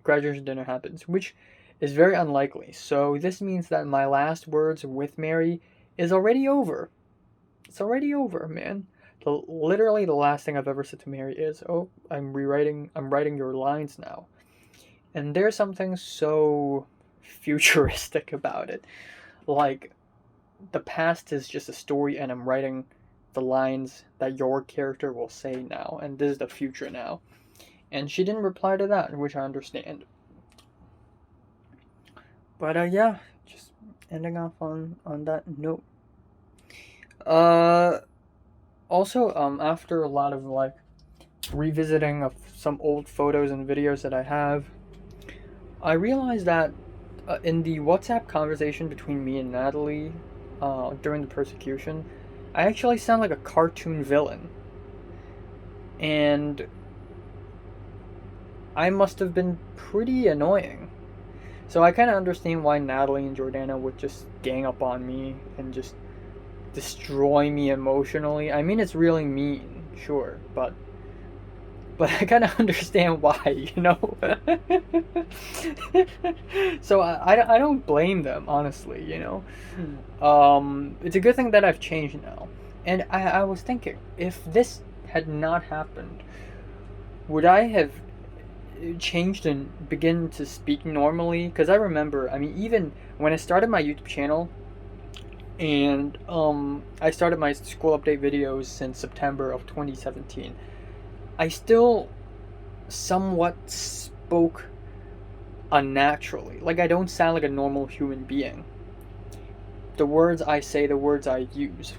graduation dinner happens, which is very unlikely. So this means that my last words with Mary is already over. It's already over, man. Literally the last thing I've ever said to Mary is, "Oh, I'm writing your lines now." And there's something so futuristic about it. Like, the past is just a story and I'm writing the lines that your character will say now, and this is the future now. And she didn't reply to that, which I understand. But yeah, just ending off on that note. Uh Also, after a lot of like revisiting of some old photos and videos that I have, I realized that in the WhatsApp conversation between me and Natalie during the persecution, I actually sound like a cartoon villain. And I must have been pretty annoying. So I kind of understand why Natalie and Jordana would just gang up on me and just destroy me emotionally. I mean, it's really mean, sure, but I kind of understand why, you know? So I don't blame them, honestly, you know? It's a good thing that I've changed now. And I was thinking, if this had not happened, would I have changed and begin to speak normally? Because I remember, I mean, even when I started my YouTube channel, and I started my school update videos since September of 2017, I still somewhat spoke unnaturally. Like, I don't sound like a normal human being. The words I say, the words I use,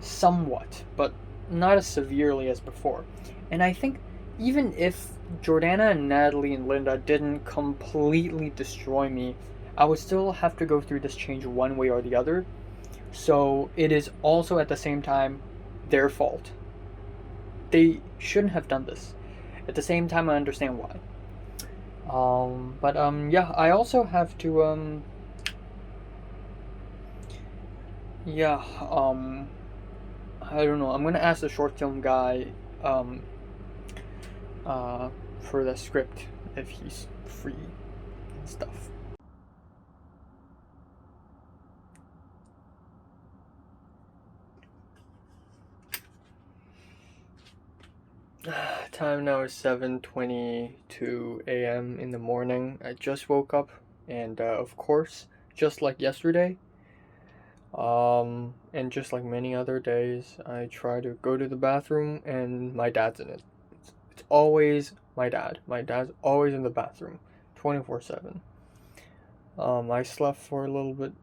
somewhat, but not as severely as before. And I think even if Jordana and Natalie and Linda didn't completely destroy me, I would still have to go through this change one way or the other. So it is also at the same time their fault. They shouldn't have done this. At the same time, I understand why. But yeah, I also have to yeah, I don't know. I'm gonna ask the short film guy for the script if he's free and stuff. Time now is 7:22 a.m. in the morning. I just woke up, and of course, just like yesterday, and just like many other days, I try to go to the bathroom, and my dad's in it. It's always my dad. My dad's always in the bathroom, 24/7. I slept for a little bit,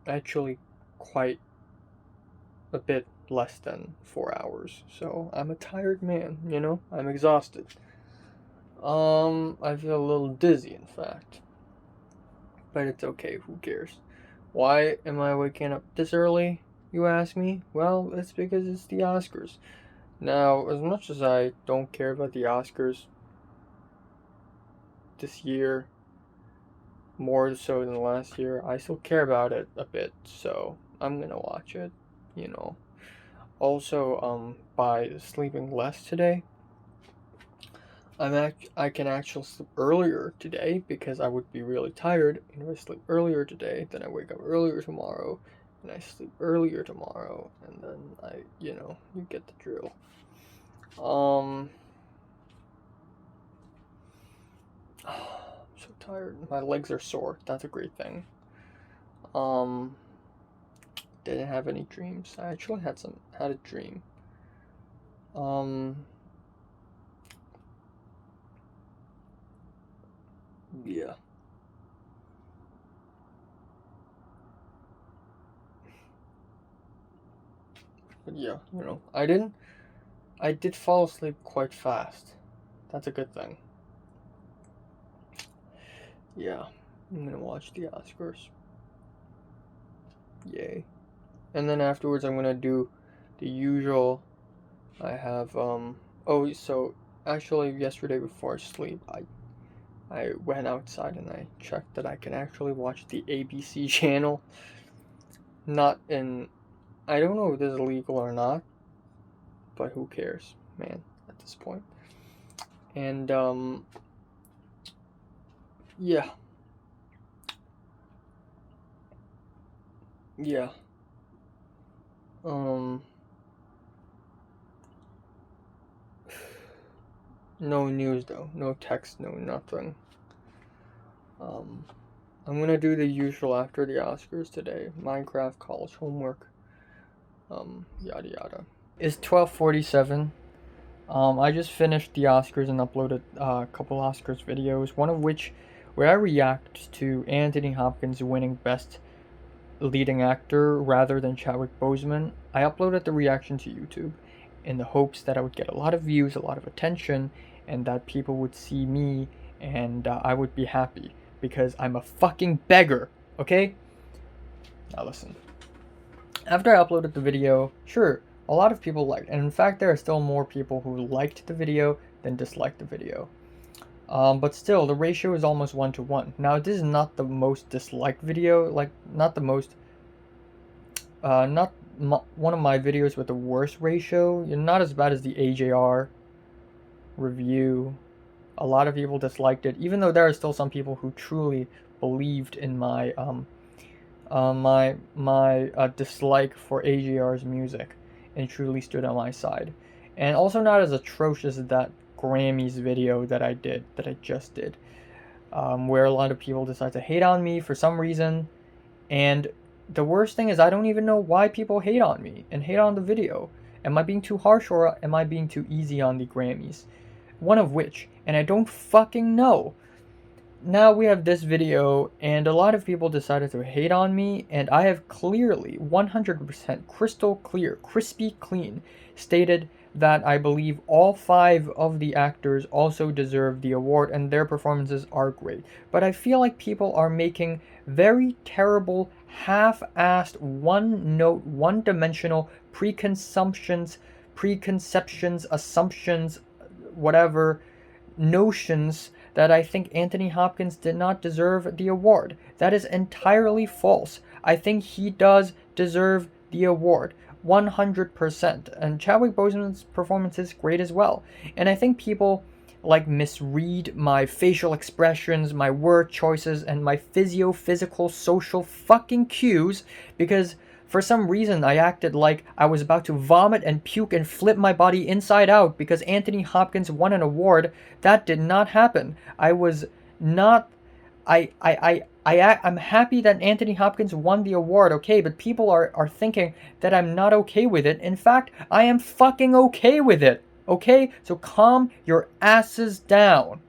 actually, quite a bit less than 4 hours. So I'm a tired man, you know? I'm exhausted. I feel a little dizzy, in fact. But it's okay, who cares? Why am I waking up this early, you ask me? Well, it's because it's the Oscars. Now, as much as I don't care about the Oscars this year, more so than last year, I still care about it a bit, so I'm gonna watch it, you know. Also, by sleeping less today, I can actually sleep earlier today because I would be really tired. And if I sleep earlier today, then I wake up earlier tomorrow, and I sleep earlier tomorrow, and then you get the drill. I'm so tired. My legs are sore. That's a great thing. Didn't have any dreams. I actually had a dream. Yeah. But yeah, I did fall asleep quite fast. That's a good thing. Yeah, I'm gonna watch the Oscars. Yay. And then afterwards I'm gonna do the usual. I have oh, so actually yesterday before sleep I went outside and I checked that I can actually watch the ABC channel. Not in I don't know if this is legal or not, but who cares, man, at this point. And yeah. Yeah. No news though. No text, no nothing. I'm gonna do the usual after the Oscars today. Minecraft, college homework, yada yada. It's 12:47. I just finished the Oscars and uploaded a couple Oscars videos, one of which where I react to Anthony Hopkins winning Best leading actor rather than Chadwick Boseman, I uploaded the reaction to YouTube in the hopes that I would get a lot of views, a lot of attention, and that people would see me and I would be happy because I'm a fucking beggar, okay? Now listen. After I uploaded the video, sure, a lot of people liked, and in fact there are still more people who liked the video than disliked the video. But still, the ratio is almost 1-to-1. Now, this is not the most disliked video, like, not the most, one of my videos with the worst ratio. You're not as bad as the AJR review. A lot of people disliked it, even though there are still some people who truly believed in my, dislike for AJR's music and truly stood on my side. And also not as atrocious as that Grammys video that I just did, where a lot of people decide to hate on me for some reason, and the worst thing is I don't even know why people hate on me and hate on the video. Am I being too harsh or am I being too easy on the Grammys? One of which, and I don't fucking know. Now we have this video, and a lot of people decided to hate on me, and I have clearly, 100% crystal clear, crispy clean, stated that I believe all 5 of the actors also deserve the award and their performances are great. But I feel like people are making very terrible, half-assed, one-note, one-dimensional preconceptions, assumptions, whatever, notions that I think Anthony Hopkins did not deserve the award. That is entirely false. I think he does deserve the award. 100%. And Chadwick Boseman's performance is great as well. And I think people like misread my facial expressions, my word choices, and my physical, social fucking cues because for some reason I acted like I was about to vomit and puke and flip my body inside out because Anthony Hopkins won an award. That did not happen. I was not... I'm happy that Anthony Hopkins won the award, okay, but people are thinking that I'm not okay with it. In fact, I am fucking okay with it, okay? So calm your asses down.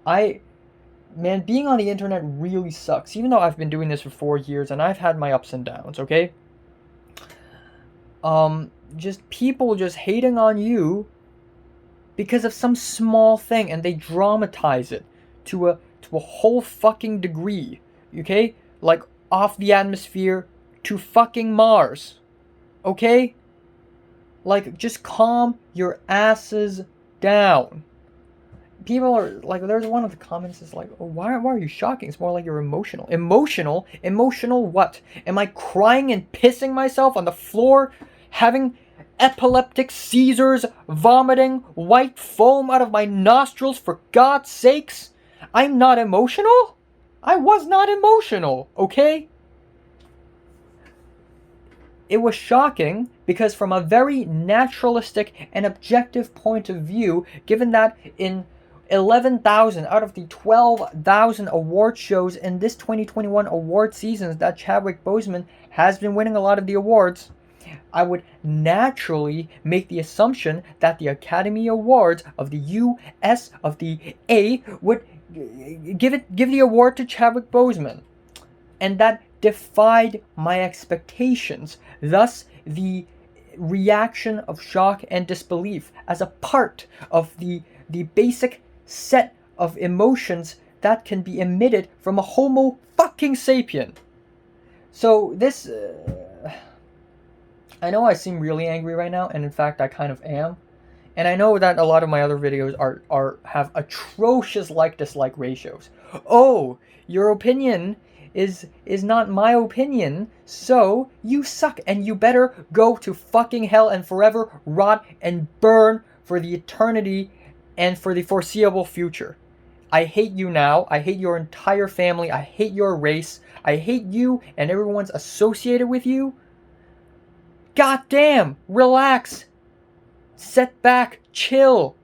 Man, being on the internet really sucks, even though I've been doing this for 4 years and I've had my ups and downs, okay? Just people just hating on you because of some small thing and they dramatize it to a whole fucking degree, okay? Like, off the atmosphere to fucking Mars, okay? Like, just calm your asses down. People are, like, there's one of the comments is like, oh, why are you shocking? It's more like you're emotional. Emotional? Emotional what? Am I crying and pissing myself on the floor, having epileptic seizures, vomiting white foam out of my nostrils, for God's sakes? I'm not emotional? I was not emotional, okay? It was shocking because from a very naturalistic and objective point of view, given that in 11,000 out of the 12,000 award shows in this 2021 award seasons that Chadwick Boseman has been winning a lot of the awards, I would naturally make the assumption that the Academy Awards of the US of the A would give the award to Chadwick Boseman. And that defied my expectations. Thus, the reaction of shock and disbelief as a part of the basic set of emotions that can be emitted from a homo fucking sapien. So this... I know I seem really angry right now, and in fact I kind of am. And I know that a lot of my other videos have atrocious like-dislike ratios. Oh, your opinion is not my opinion, so you suck, and you better go to fucking hell and forever rot and burn for the eternity and for the foreseeable future. I hate you now. I hate your entire family. I hate your race. I hate you and everyone's associated with you. God damn, relax. Set back, chill.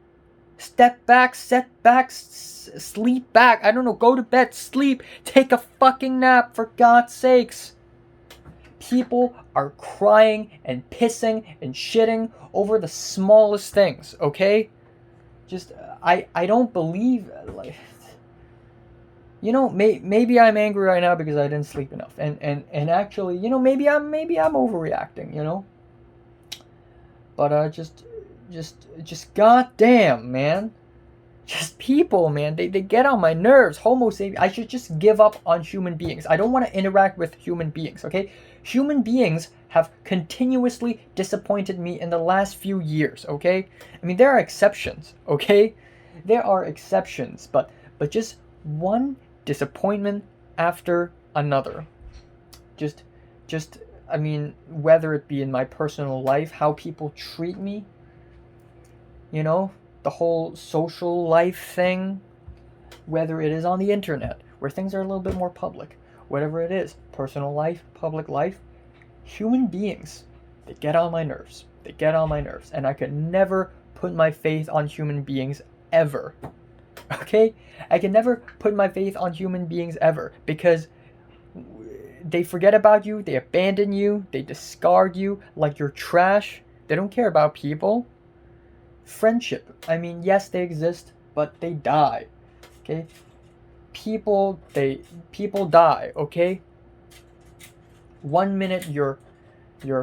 Step back, set back, sleep back. I don't know, go to bed, sleep, take a fucking nap, for God's sakes. People are crying and pissing and shitting over the smallest things, okay? Just, I don't believe, like... maybe I'm angry right now because I didn't sleep enough, and actually, maybe I'm overreacting, but just goddamn, man. Just people, man, they get on my nerves. Homo sapiens. I should just give up on human beings. I don't want to interact with human beings, okay? Human beings have continuously disappointed me in the last few years, okay? I mean, there are exceptions, okay? There are exceptions, but just one disappointment after another. Just just I mean, whether it be in my personal life, how people treat me, you know, the whole social life thing, whether it is on the internet, where things are a little bit more public, whatever it is, personal life, public life, human beings, they get on my nerves. They get on my nerves. And I could never put my faith on human beings ever. Okay? I can never put my faith on human beings ever because they forget about you, they abandon you, they discard you like you're trash. They don't care about people. Friendship. I mean, yes, they exist, but they die. Okay? People die, okay? 1 minute you're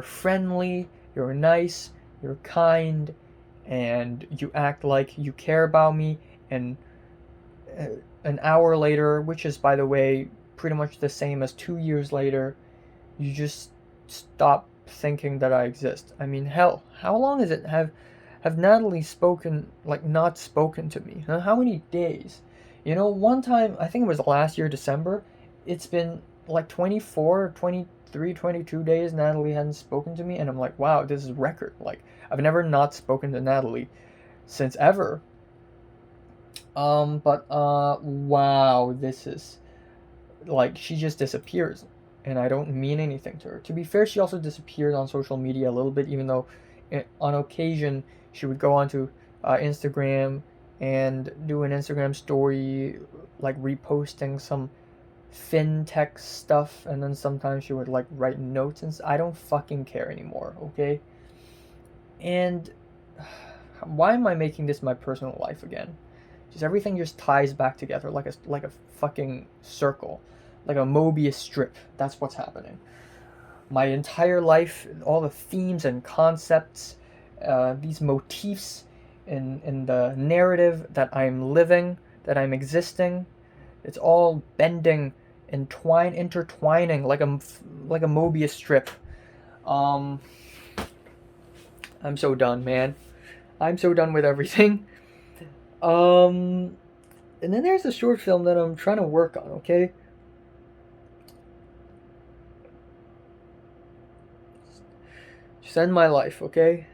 friendly, you're nice, you're kind, and you act like you care about me, and an hour later, which is by the way pretty much the same as 2 years later, you just stop thinking that I exist. I mean, hell, how long is it have Natalie not spoken to me? Huh? How many days? One time, I think it was last year, December, it's been like 24, 23, 22 days Natalie hadn't spoken to me, and I'm like, wow, this is record. Like, I've never not spoken to Natalie since ever. Wow, this is, like, she just disappears, and I don't mean anything to her. To be fair, she also disappeared on social media a little bit, even though on occasion she would go onto Instagram and do an Instagram story, like reposting some fintech stuff, and then sometimes she would like write notes, and I don't fucking care anymore, okay? And why am I making this my personal life again? Just everything just ties back together like a fucking circle, like a Mobius strip. That's what's happening. My entire life, all the themes and concepts, these motifs in the narrative that I'm living, that I'm existing, it's all bending, intertwining like a Mobius strip. Um, I'm so done, man. I'm so done with everything. And then there's a short film that I'm trying to work on, okay? Just end my life, okay?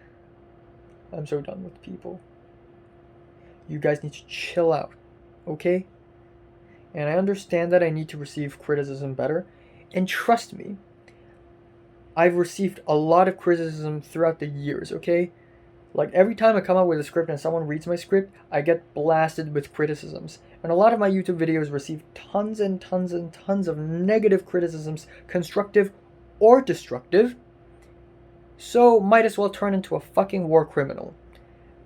I'm so done with people. You guys need to chill out, okay? And I understand that I need to receive criticism better. And trust me, I've received a lot of criticism throughout the years, okay? Like, every time I come out with a script and someone reads my script, I get blasted with criticisms. And a lot of my YouTube videos receive tons and tons and tons of negative criticisms, constructive or destructive. So, might as well turn into a fucking war criminal.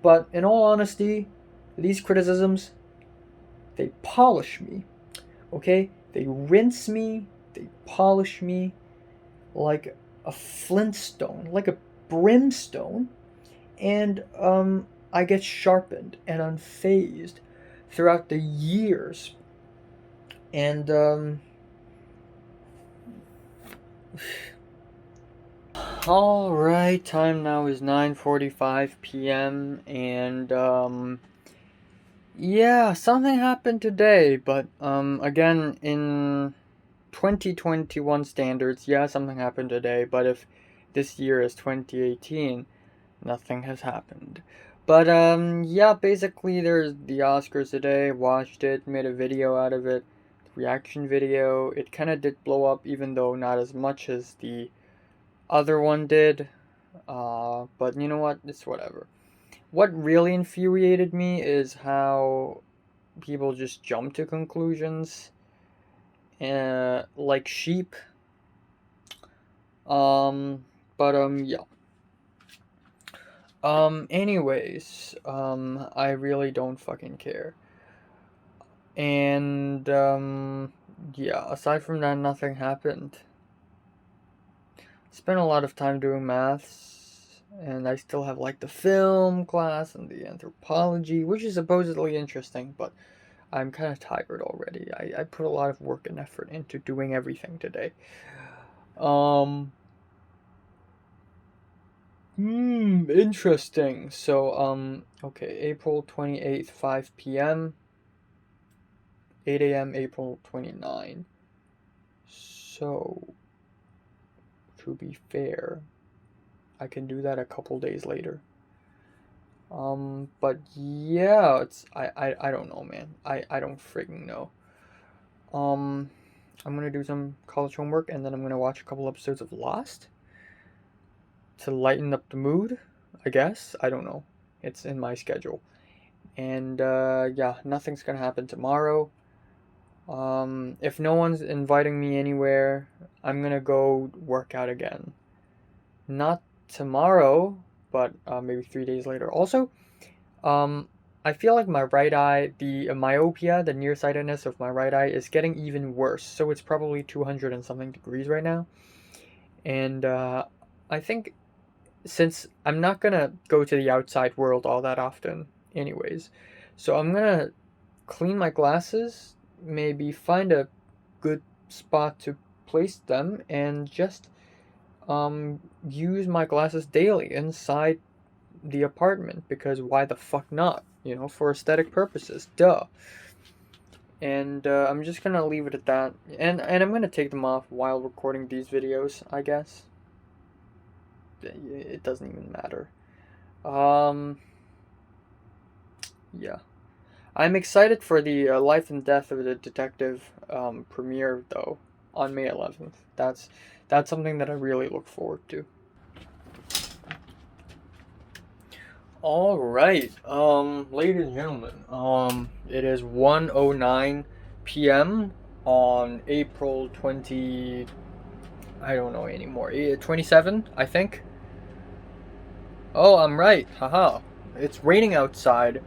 But in all honesty, these criticisms, they polish me. Okay? They rinse me, they polish me like a flintstone, like a brimstone. And I get sharpened and unfazed throughout the years. And all right, time now is 9:45 p.m. and yeah, something happened today, but again, in 2021 standards, yeah, something happened today, but if this year is 2018, nothing has happened. But yeah, basically there's the Oscars today. Watched it, made a video out of it, reaction video. It kind of did blow up, even though not as much as the other one did. But you know what? It's whatever. What really infuriated me is how people just jump to conclusions, like sheep. But yeah. Anyways, I really don't fucking care. And yeah, aside from that, nothing happened. Spent a lot of time doing maths, and I still have like the film class and the anthropology, which is supposedly interesting, but I'm kind of tired already. I put a lot of work and effort into doing everything today. Um, Interesting. So, okay, April 28th, 5 p.m., 8 a.m., April 29. So, to be fair, I can do that a couple days later. But yeah, I don't know, man. I don't freaking know. Um, I'm gonna do some college homework and then I'm gonna watch a couple episodes of Lost to lighten up the mood, I guess. I don't know. It's in my schedule. And yeah, nothing's gonna happen tomorrow. If no one's inviting me anywhere, I'm gonna go work out again. Not tomorrow, but maybe 3 days later. Also, um, I feel like my right eye, the myopia, the nearsightedness of my right eye is getting even worse. So it's probably 200 and something degrees right now. And I think since I'm not gonna go to the outside world all that often, anyways, so I'm gonna clean my glasses, maybe find a good spot to place them, and just use my glasses daily inside the apartment because why the fuck not? You know, for aesthetic purposes, duh. And I'm just gonna leave it at that, and I'm gonna take them off while recording these videos, I guess. It doesn't even matter. Um, yeah. I'm excited for the Life and Death of the Detective premiere, though, on May 11th. That's something that I really look forward to. All right, ladies and gentlemen, it is 1:09 p.m. on April 20. I don't know anymore. 27, I think. Oh, I'm right. Haha. It's raining outside,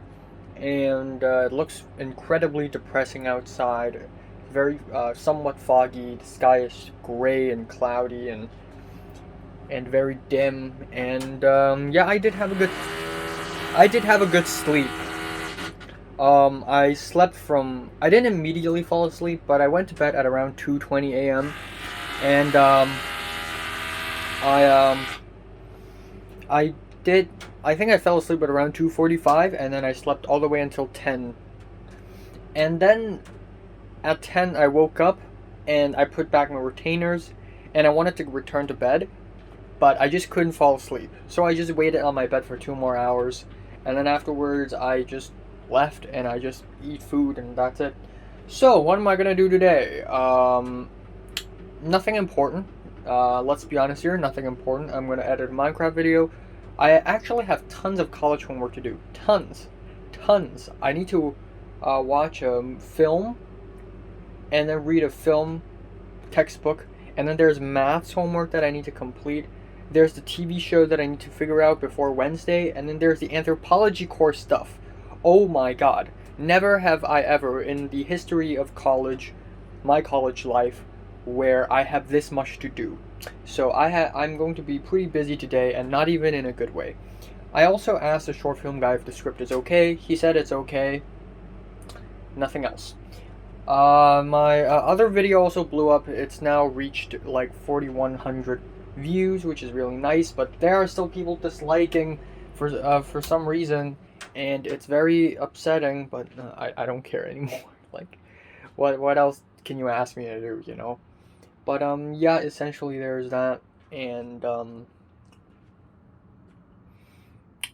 and it looks incredibly depressing outside. Very somewhat foggy. The sky is gray and cloudy and very dim. And yeah, I did have a good sleep. I slept from. I didn't immediately fall asleep, but I went to bed at around 2:20 a.m. and I I did. I think I fell asleep at around 2:45, and then I slept all the way until 10. And then at 10, I woke up and I put back my retainers, and I wanted to return to bed, but I just couldn't fall asleep. So I just waited on my bed for 2 more hours, and then afterwards I just left and I just eat food, and that's it. So what am I gonna do today? Nothing important. Let's be honest here, nothing important. I'm gonna edit a Minecraft video. I actually have tons of college homework to do. Tons. I need to watch a film and then read a film textbook, and then there's maths homework that I need to complete. There's the TV show that I need to figure out before Wednesday, and then there's the anthropology course stuff. Oh my god. Never have I ever in the history of college, my college life, where I have this much to do. So I'm going to be pretty busy today, and not even in a good way. I also asked the short film guy if the script is okay. He said it's okay. Nothing else. My other video also blew up. It's now reached like 4,100 views, which is really nice. But there are still people disliking for some reason, and it's very upsetting. But I don't care anymore. Like, what else can you ask me to do? You know. But yeah, essentially there's that, and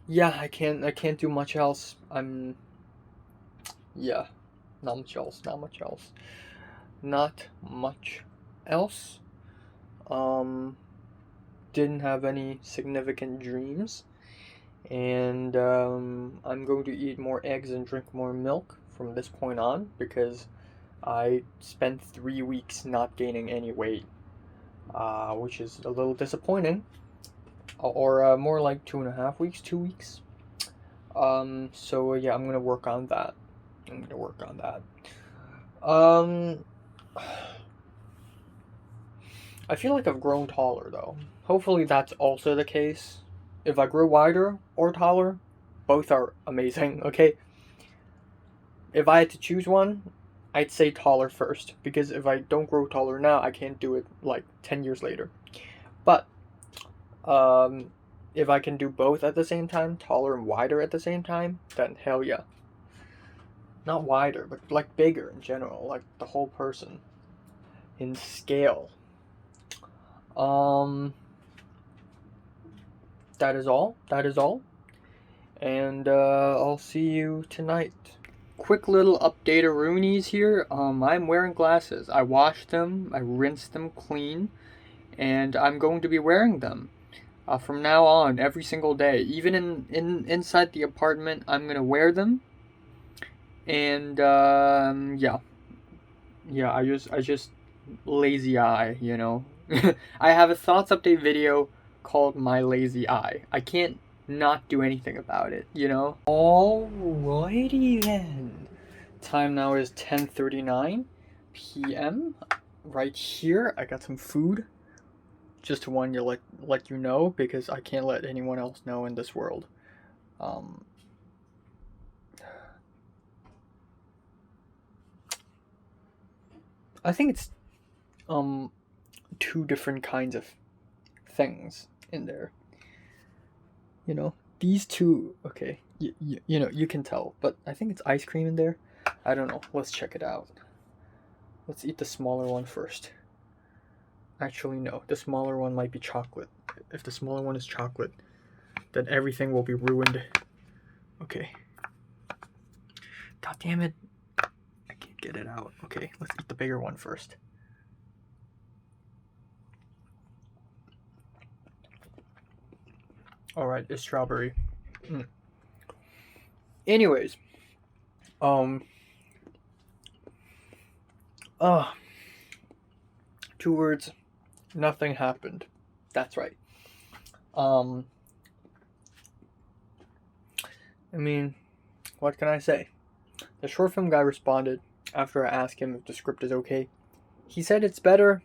yeah, I can't do much else. Yeah, not much else. Not much else. Um, didn't have any significant dreams, and I'm going to eat more eggs and drink more milk from this point on because I spent 3 weeks not gaining any weight, which is a little disappointing. Or more like 2.5 weeks, 2 weeks. So yeah, I'm gonna work on that. Um, I feel like I've grown taller though. Hopefully that's also the case. If I grow wider or taller, both are amazing, okay? If I had to choose one, I'd say taller first, because if I don't grow taller now, I can't do it like 10 years later. But um if I can do both at the same time, taller and wider at the same time, then hell yeah. Not wider, but like bigger in general, like the whole person in scale. Um that is all. That is all. And I'll see you tonight. Quick little update of Roonies here. I'm wearing glasses. I washed them, I rinsed them clean, and I'm going to be wearing them from now on every single day. Even inside the apartment, I'm gonna wear them. And yeah, yeah. I just lazy eye, you know. I have a thoughts update video called My Lazy Eye. I can't not do anything about it, you know? Alrighty then. Time now is 10:39 p.m. Right here, I got some food. Just to want to let you know because I can't let anyone else know in this world. Um, I think it's two different kinds of things in there. You know, these two. Okay, you know you can tell, but I think it's ice cream in there. I don't know. Let's check it out. Let's eat the smaller one first. Actually, no. The smaller one might be chocolate. If the smaller one is chocolate, then everything will be ruined. Okay. God damn it. I can't get it out. Okay, let's eat the bigger one first. Alright, it's strawberry. Anyways. Um. Uh. Two words. Nothing happened. That's right. I mean, what can I say? The short film guy responded after I asked him if the script is okay. He said it's better,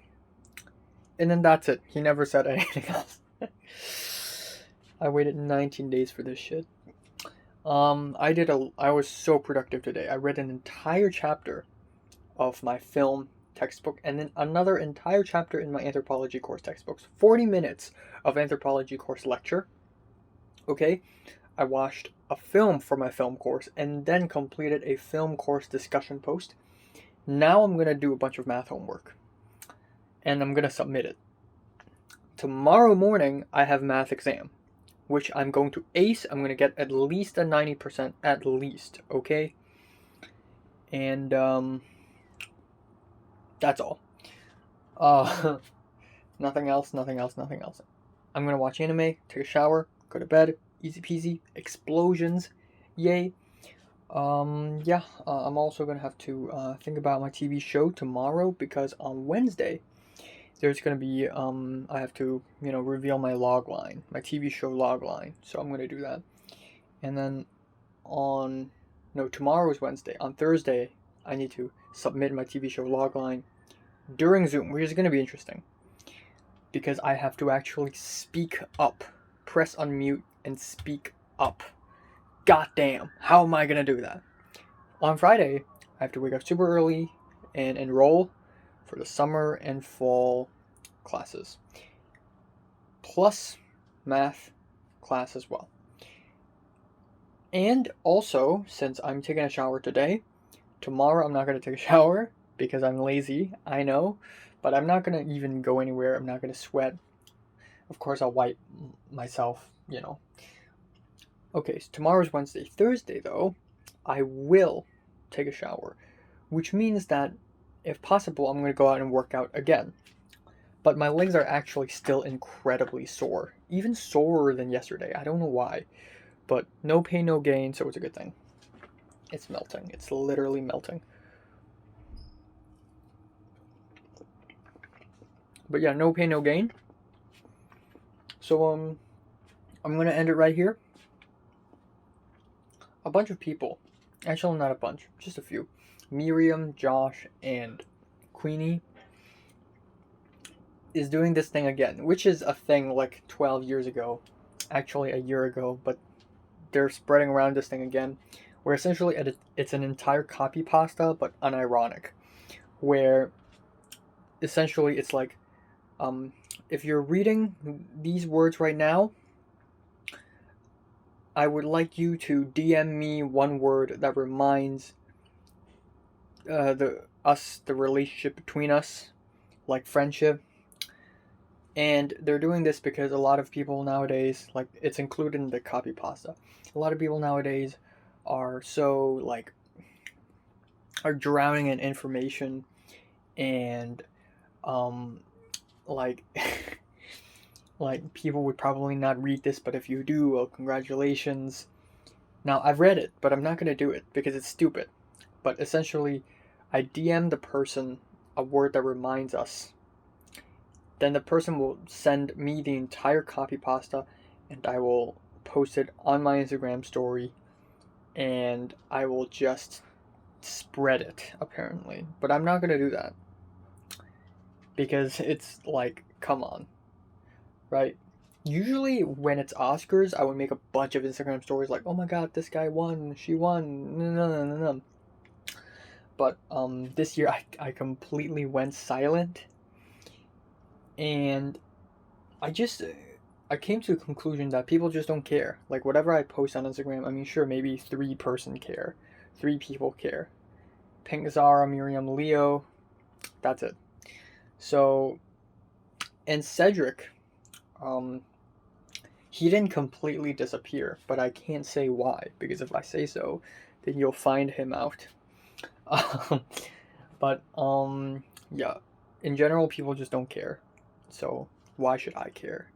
and then that's it. He never said anything else. I waited 19 days for this shit. I was so productive today. I read an entire chapter of my film textbook and then another entire chapter in my anthropology course textbooks. 40 minutes of anthropology course lecture. Okay? I watched a film for my film course and then completed a film course discussion post. Now I'm going to do a bunch of math homework and I'm going to submit it. Tomorrow morning I have math exam, which I'm going to ace. I'm going to get at least a 90% at least, okay? And that's all. Nothing else. I'm going to watch anime, take a shower, go to bed, easy peasy, explosions, yay. Yeah, I'm also gonna have to think about my TV show tomorrow because on Wednesday there's gonna be I have to reveal my log line, my TV show log line. So I'm gonna do that, and then on no tomorrow is Wednesday. On Thursday I need to submit my TV show log line during Zoom, which is gonna be interesting because I have to actually speak up, press unmute and speak up. God damn, how am I gonna do that? On Friday, I have to wake up super early and enroll for the summer and fall classes, plus math class as well. And also, since I'm taking a shower today, tomorrow I'm not going to take a shower because I'm lazy, I know, but I'm not going to even go anywhere. I'm not going to sweat. Of course, I'll wipe myself, Okay, so tomorrow's Wednesday. Thursday, though, I will take a shower, which means that if possible, I'm going to go out and work out again. But my legs are actually still incredibly sore, even sorer than yesterday. I don't know why, but no pain, no gain, so it's a good thing. It's melting. It's literally melting. But yeah, no pain, no gain. So I'm going to end it right here. A bunch of people, actually not a bunch, just a few, Miriam, Josh, and Queenie is doing this thing again, which is a thing like 12 years ago, actually a year ago, but they're spreading around this thing again, where essentially it's an entire copy pasta, but unironic, where essentially it's like, if you're reading these words right now, I would like you to DM me one word that reminds the relationship between us, like friendship. And they're doing this because a lot of people nowadays, like it's included in the copy pasta. A lot of people nowadays are so like are drowning in information and like like people would probably not read this, but if you do, well, congratulations. Now I've read it, but I'm not gonna do it because it's stupid. But essentially, I DM the person a word that reminds us. Then the person will send me the entire copy pasta, and I will post it on my Instagram story, and I will just spread it, apparently. But I'm not gonna do that because it's like, come on, right? Usually when it's Oscars, I would make a bunch of Instagram stories like, "Oh my God, this guy won, she won." No, no, no, no, no. But this year I completely went silent, and I came to a conclusion that people just don't care. Like whatever I post on Instagram, I mean, sure, maybe 3 person care, 3 people care. Pink Zara, Miriam, Leo, that's it. So, and Cedric, um, he didn't completely disappear, but I can't say why, because if I say so, then you'll find him out. But yeah, in general, people just don't care. So why should I care?